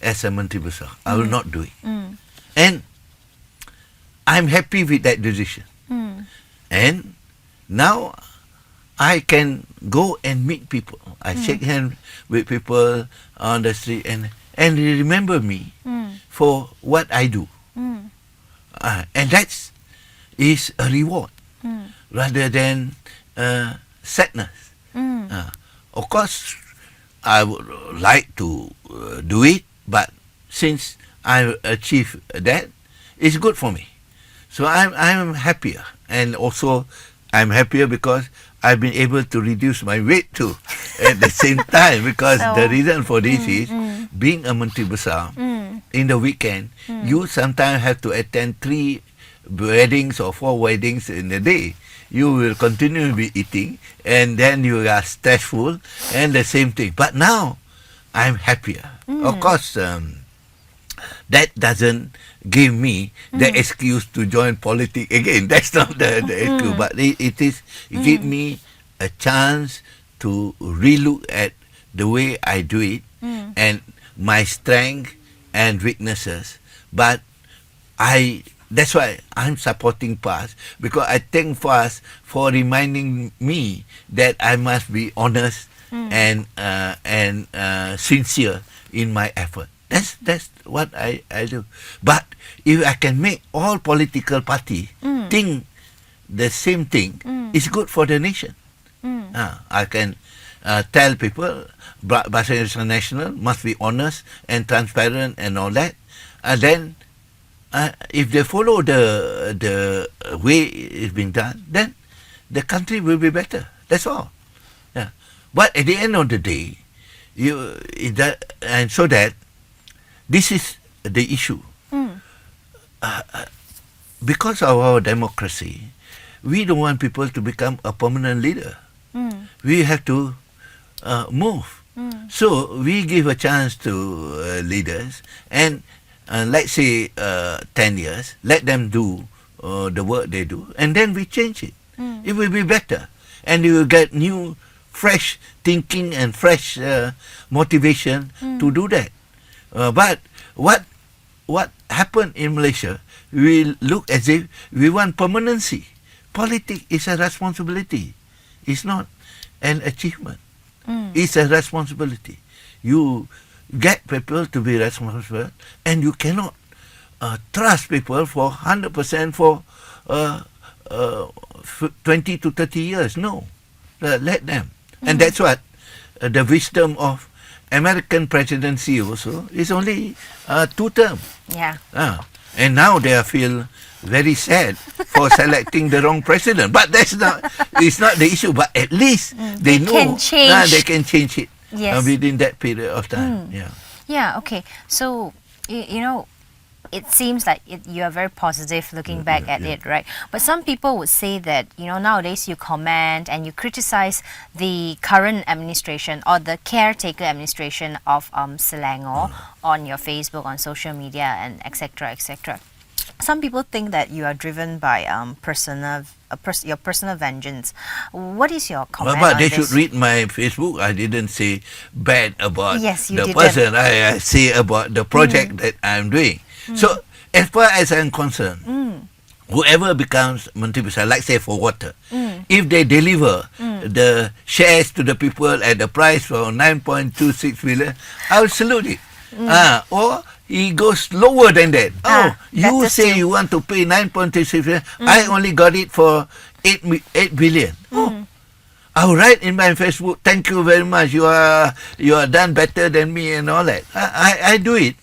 as a Menteri Besar. I will not do it. And I'm happy with that decision. And now I can go and meet people. I shake hands with people on the street and they remember me for what I do. And that is a reward rather than sadness. Of course, I would like to do it, but since I achieved that, it's good for me. So I'm happier, and also I'm happier because I've been able to reduce my weight too at the same time, because the reason for this is being a Menteri Besar in the weekend, you sometimes have to attend 3 weddings or 4 weddings in a day. You will continue to be eating, and then you are stressful, and the same thing. But now I'm happier. Of course, that doesn't give me the excuse to join politics again. That's not the excuse, but it give me a chance to relook at the way I do it and my strength and weaknesses. But that's why I'm supporting FAS, because I thank FAS for reminding me that I must be honest and sincere in my effort. That's what I do. But if I can make all political parties think the same thing, it's good for the nation. I can tell people Barisan National must be honest and transparent and all that. And then if they follow the way it's been done, then the country will be better. That's all. Yeah. But at the end of the day, and so that this is the issue. Because of our democracy, we don't want people to become a permanent leader. We have to move. So we give a chance to leaders, and let's say 10 years, let them do the work they do, and then we change it. It will be better, and you will get new, fresh thinking and fresh motivation to do that. But what happened in Malaysia? We look as if we want permanency. Politics is a responsibility. It's not an achievement. It's a responsibility. You get people to be responsible, and you cannot trust people for 100% for 20 to 30 years. No, let them. And that's what the wisdom of American presidency also is only 2 terms. Yeah. And now they feel very sad for selecting the wrong president. But it's not the issue. But at least they know can change. they can change it Yes. within that period of time. Yeah. Yeah, okay. So, you know, it seems like you are very positive looking back at it, right? But some people would say that, you know, nowadays you comment and you criticize the current administration or the caretaker administration of Selangor on your Facebook, on social media, and etc., etc. Some people think that you are driven by your personal vengeance. What is your comment But on they this? should read my Facebook. I didn't say bad about Yes, you the didn't. person. I say about the project that I'm doing. So as far as I'm concerned, whoever becomes Menteri Besar, like say for water, if they deliver the shares to the people at the price for 9.26 billion, I will salute it. Or he goes lower than that. You better say still. you want to pay 9.26 billion. I only got it for 8 billion. I will write in my Facebook, thank you very much. You are done better than me and all that. I do it.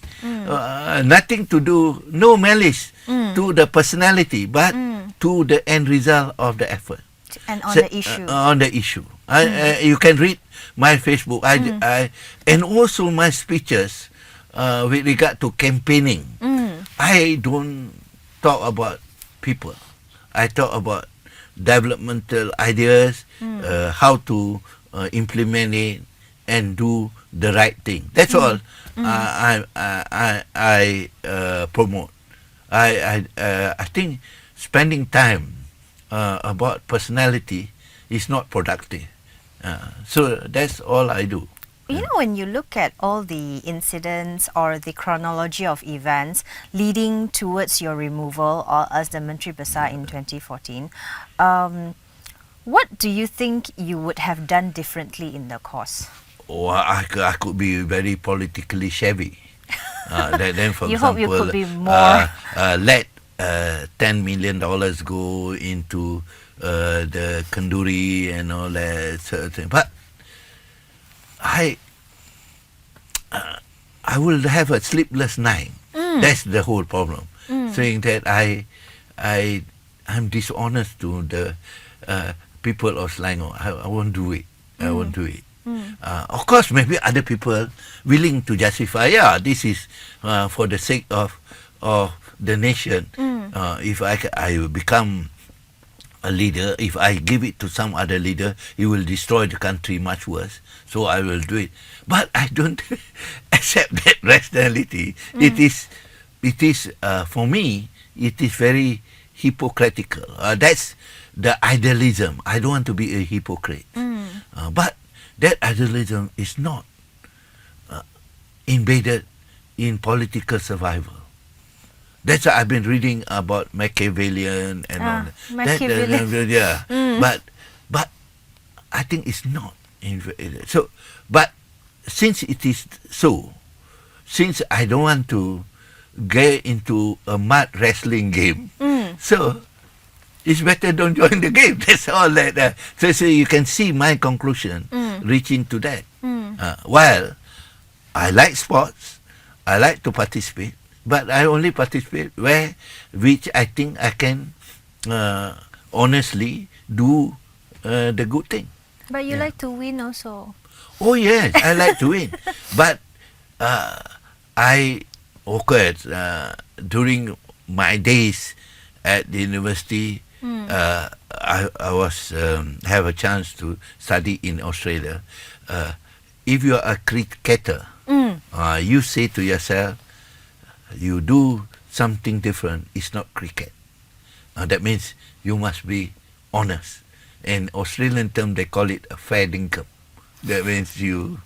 Nothing to do, no malice to the personality, but to the end result of the effort. And on the issue. On the issue. You can read my Facebook. And also my speeches with regard to campaigning. I don't talk about people. I talk about developmental ideas, how to implement it and do the right thing. That's all I promote. I think spending time about personality is not productive. So that's all I do. You know, when you look at all the incidents or the chronology of events leading towards your removal or as the Menteri Besar in 2014, what do you think you would have done differently in the course? Oh, I could be very politically savvy. Then, for You example, hope you could be more- let $10 million go into the Kenduri and all that sort of thing. But I will have a sleepless night. That's the whole problem. Saying that I'm dishonest to the people of Selangor. I won't do it. I won't do it. Of course, maybe other people willing to justify. Yeah, this is for the sake of the nation. If I will become a leader, if I give it to some other leader, he will destroy the country much worse. So I will do it. But I don't accept that rationality. It is for me, it is very hypocritical. That's the idealism. I don't want to be a hypocrite. But that idealism is not embedded in political survival. That's why I've been reading about Machiavellian and all that. Machiavellian. But I think it's not. So, but since it is so, since I don't want to get into a mud wrestling game, so it's better don't join the game. That's all that. So you can see my conclusion reaching to that. While I like sports, I like to participate, but I only participate which I think I can honestly do the good thing. But you like to win also. Oh yes, I like to win, but I, of course, during my days at the university, I was have a chance to study in Australia. If you are a cricketer, you say to yourself, you do something different. It's not cricket. That means you must be honest. In Australian term, they call it a fair dinkum. That means you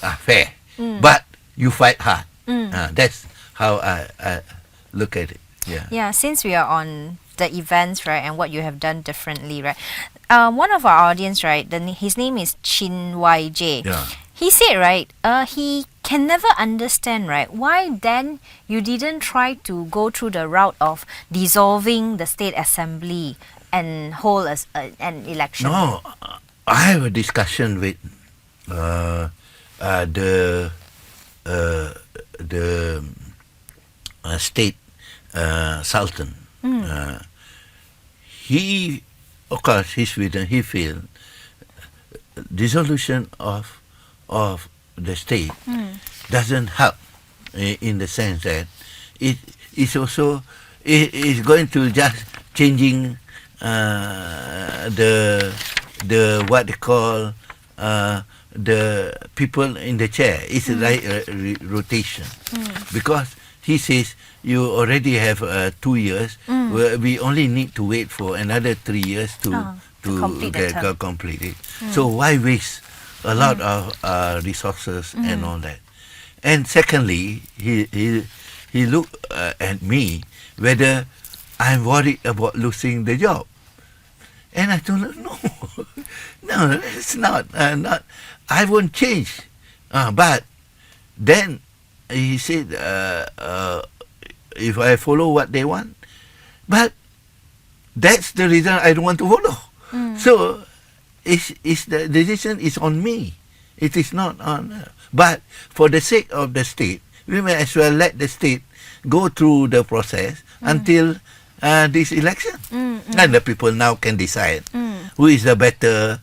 are fair, but you fight hard. That's how I look at it. Yeah. Yeah, since we are on the events, right, and what you have done differently, right? One of our audience, right, his name is Chin YJ. Yeah. He said, right, he can never understand, right, why then you didn't try to go through the route of dissolving the state assembly and hold an election. No, I have a discussion with the state sultan. He, of course, he's Sweden. He feel dissolution of the state doesn't help in the sense that it is also it is going to just changing the what they call the people in the chair. It's like a rotation because he says you already have 2 years. We only need to wait for another 3 years to complete it. So why waste a lot of resources and all that? And secondly, he looked at me whether I'm worried about losing the job. And I told him, no, it's not. I won't change. But then he said, if I follow what they want, but that's the reason I don't want to follow. So it's the decision is on me. It is not on. But for the sake of the state, we may as well let the state go through the process until this election, and the people now can decide who is the better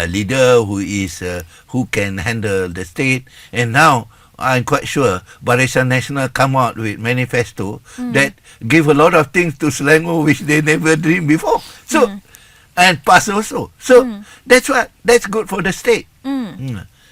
leader, who can handle the state. And now I'm quite sure Barisan Nasional come out with manifesto that give a lot of things to Selangor which they never dreamed before. So and pass also. So that's good for the state.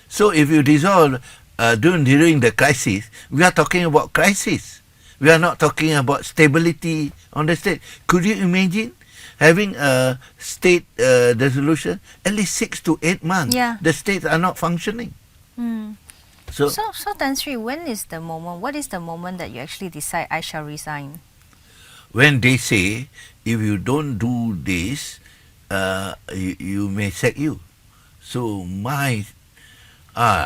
So if you dissolve during the crisis, we are talking about crisis. We are not talking about stability on the state. Could you imagine having a state dissolution at least 6 to 8 months? Yeah. The states are not functioning. So Tan Sri, when is the moment? What is the moment that you actually decide I shall resign? when they say if you don't do this, you may sack you. So my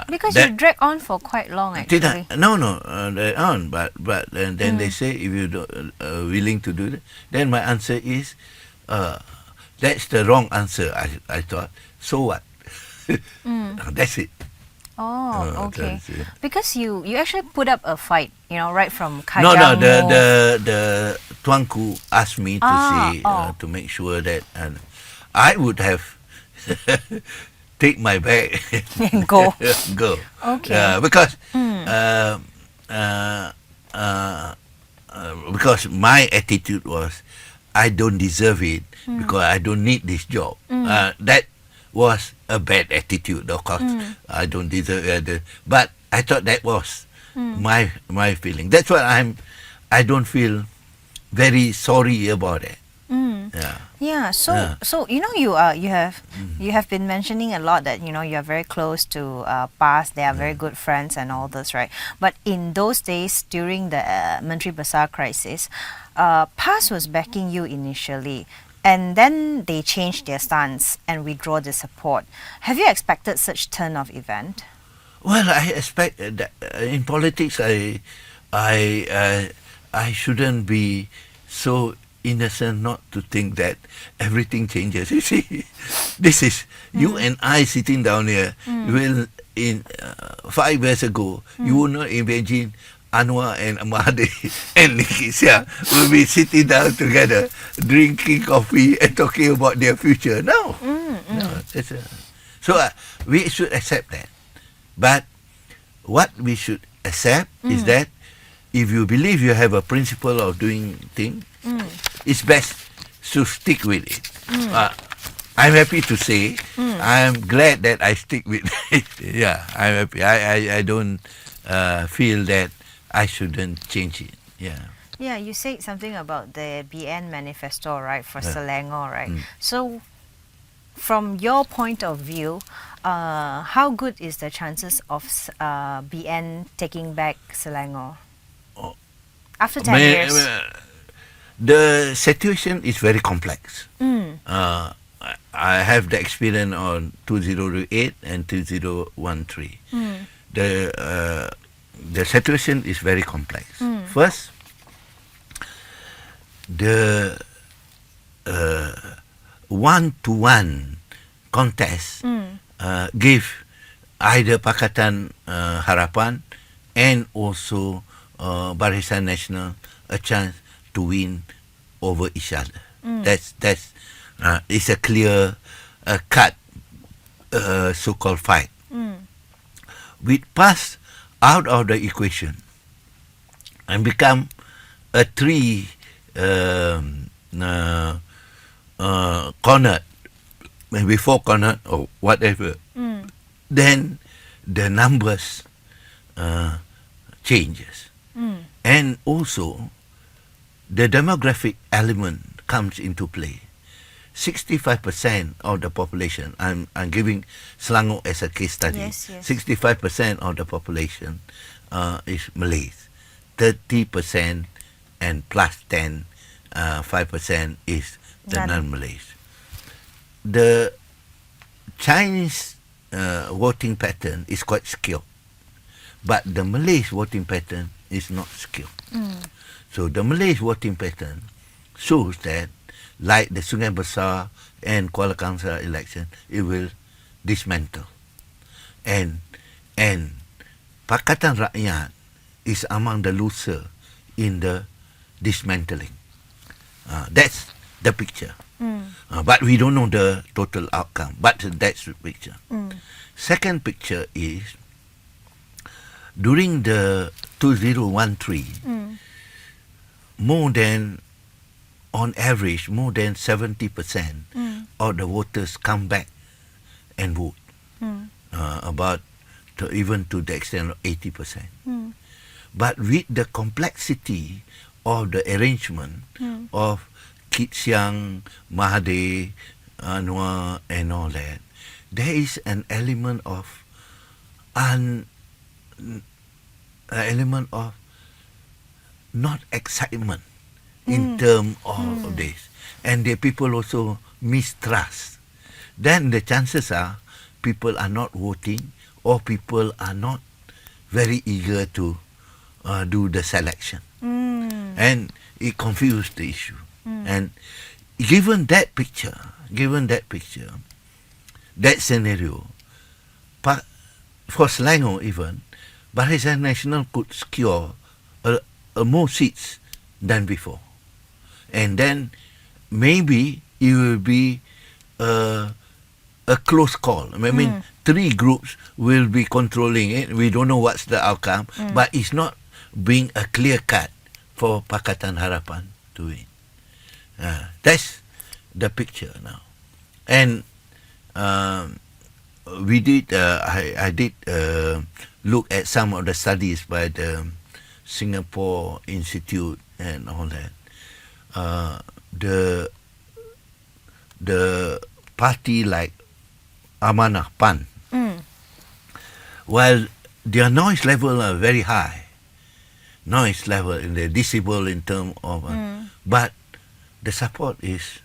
because you drag on for quite long actually. Drag on, but then they say if you don't willing to do that, then my answer is that's the wrong answer. I thought. So what? That's it. Oh, okay. Because you actually put up a fight, right from Kajang. No, the Tuanku asked me to say to make sure that I would have take my bag and go. Go. Okay. Because my attitude was I don't deserve it because I don't need this job. That was a bad attitude, of course. I don't deserve it, but I thought that was my feeling. That's why I don't feel very sorry about it. Yeah. So you have been mentioning a lot that you are very close to PAS. They are very good friends and all this, right? But in those days during the Menteri Besar crisis, PAS was backing you initially. And then they changed their stance and withdraw the support. Have you expected such turn of event? Well, I expect that in politics, I shouldn't be so innocent not to think that everything changes. You see, this is you and I sitting down here. Well, in 5 years ago, you would not imagine Anwar and Mahathir and Lee Siang will be sitting down together, drinking coffee and talking about their future. No. So we should accept that. But what we should accept is that if you believe you have a principle of doing things, it's best to stick with it. I'm happy to say I'm glad that I stick with it. Yeah, I'm happy. I don't feel that I shouldn't change it. Yeah. Yeah, you said something about the BN manifesto, right, for Selangor, right? So, from your point of view, how good is the chances of BN taking back Selangor after 10 years? The situation is very complex. I have the experience on 2008 and 2013. The situation is very complex. First, the one-to-one contest give either Pakatan Harapan and also Barisan Nasional a chance to win over each other. That's it's a clear cut so-called fight. We pass out of the equation and become a three cornered, maybe four cornered or whatever. Then the numbers changes, and also the demographic element comes into play. 65% of the population, I'm giving Selangor as a case study. Yes. 65% of the population is Malays. 30% and plus 10, 5% is the non-Malays. The Chinese voting pattern is quite skewed, but the Malays voting pattern is not skewed. So the Malays voting pattern shows that, like the Sungai Besar and Kuala Kangsar election, it will dismantle. And Pakatan Rakyat is among the loser in the dismantling. That's the picture. But we don't know the total outcome. But that's the picture. Second picture is, during the 2013, on average, more than 70% of the voters come back and vote. Even to the extent of 80%. But with the complexity of the arrangement of Kit Siang, Mahathir, Anwar, and all that, there is an element of not excitement in terms of this, and the people also mistrust. Then the chances are people are not voting, or people are not very eager to do the selection, and it confused the issue. And given that picture, that scenario, for Selangor even, Barisan Nasional could secure more seats than before. And then maybe it will be a close call. I mean, three groups will be controlling it. We don't know what's the outcome, but it's not being a clear cut for Pakatan Harapan to win. That's the picture now. And we did. I did look at some of the studies by the Singapore Institute and all that. The party like Amanah PAN, while their noise level are very high, noise level in the decibel in terms of, but the support is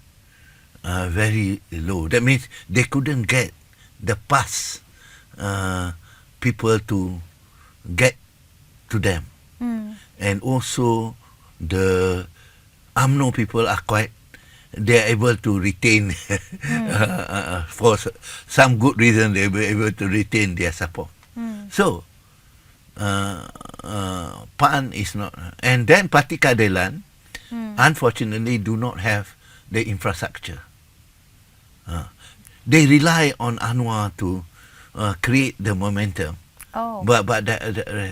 very low. That means they couldn't get the past people to get to them. And also the UMNO people are they're able to retain, for some good reason, they were able to retain their support. So, PAN is not, and then Parti Keadilan, unfortunately, do not have the infrastructure. They rely on Anwar to create the momentum. Oh. But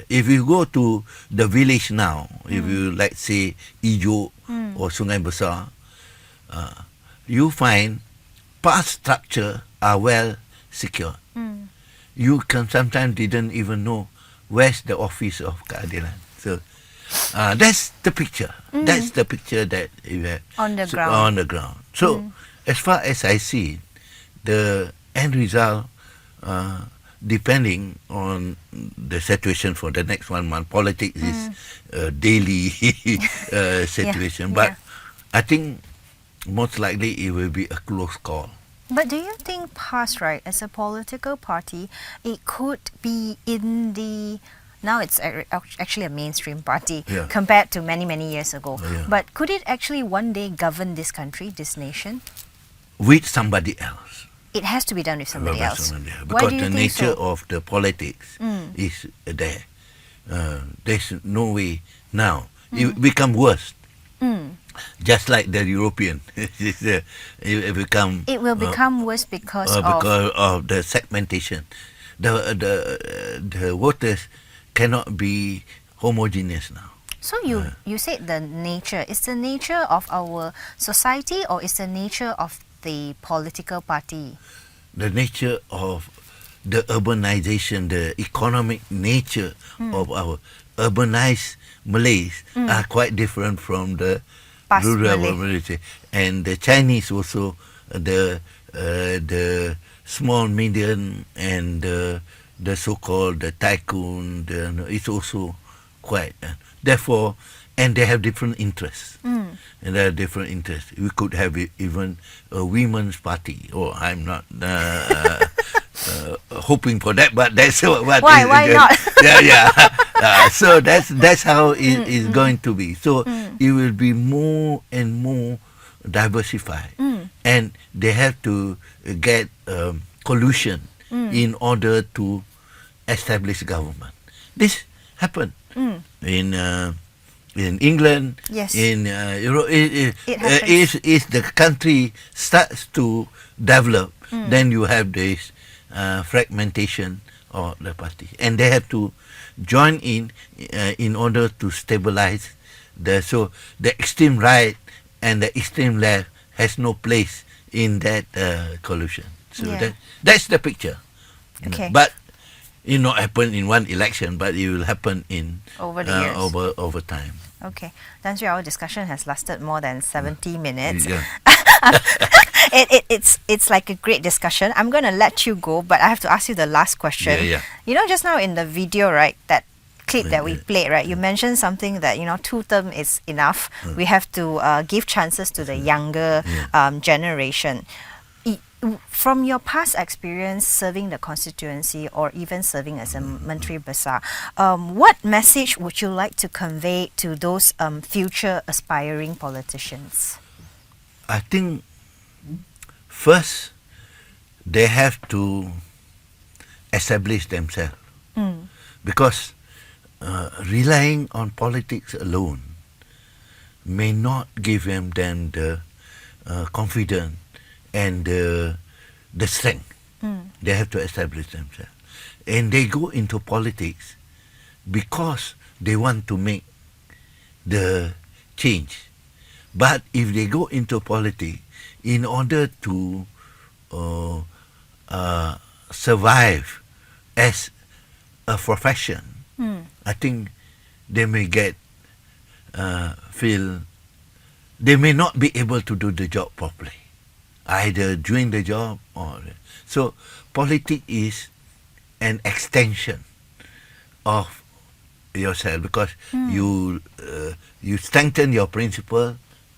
if you go to the village now, if you let's say Ijo or Sungai Besar, you find past structure are well secured. You can sometimes didn't even know where's the office of Keadilan. So that's the picture. That's the picture that you have On the ground. On the ground. So as far as I see, the end result, depending on the situation for the next 1 month, politics is a daily situation. But I think most likely it will be a close call. But do you think PAS, right, as a political party, it could be in the... Now it's actually a mainstream party compared to many, many years ago. But could it actually one day govern this country, this nation? With somebody else. It has to be done with somebody else. Why Because do you the think nature so? of the politics is there. There's no way now. It become worse. Just like the European. It will become worse because of the segmentation. The voters cannot be homogeneous now. So you said the nature. Is the nature of our society or is the nature of the political party? The nature of the urbanization, the economic nature of our urbanized Malays are quite different from the Past rural Malay. Malay. And the Chinese also, the small, medium, and the so-called the tycoon, it's also quite. Therefore, and they have different interests. And there are different interests. We could have even a women's party. Oh, I'm not hoping for that, but that's what. Why not? So that's how it is going to be. So it will be more and more diversified, and they have to get collusion in order to establish government. This happened in England, Yes. in Europe. happens. If the country starts to develop, then you have this fragmentation of the party, and they have to join in order to stabilize so the extreme right and the extreme left has no place in that coalition. So that's the picture. Okay. But it not happen in one election, but it will happen in Over the years. over time. Okay. Tan Sri, our discussion has lasted more than 70 minutes. Yeah. It's like a great discussion. I'm going to let you go, but I have to ask you the last question. Yeah. You know, just now in the video, right, that clip that we played, right, you mentioned something that, 2 term is enough. We have to give chances to the younger generation. From your past experience serving the constituency or even serving as a Menteri Besar, what message would you like to convey to those future aspiring politicians? I think first they have to establish themselves, because relying on politics alone may not give them the confidence and the strength. They have to establish themselves, and they go into politics because they want to make the change. But if they go into politics in order to survive as a profession, I think they may feel they may not be able to do the job properly, either doing the job or so. Politics is an extension of yourself, because you strengthen your principle,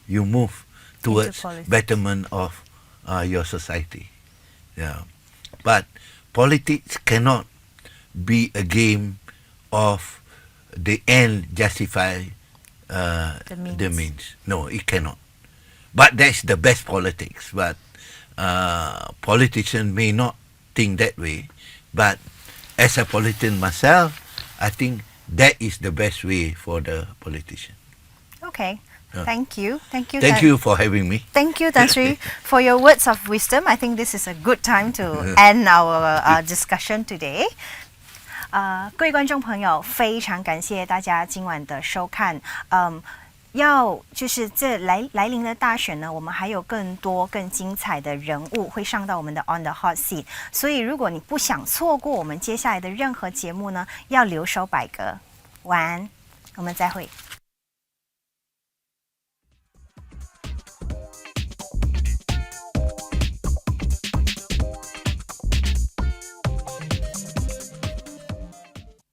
you move towards betterment of your society. Yeah, but politics cannot be a game of the end justify the means. No, it cannot. But that's the best politics. But politicians may not think that way. But as a politician myself, I think that is the best way for the politician. Okay. Thank you. Thank you for having me. Thank you, Tan Sri, for your words of wisdom. I think this is a good time to end our discussion today. 各位观众朋友，非常感谢大家今晚的收看。就是这来临的大选呢，我们还有更多更精彩的人物会上到我们的 On the Hot Seat， 所以如果你不想错过我们接下来的任何节目呢，要留守百格。晚安，我们再会。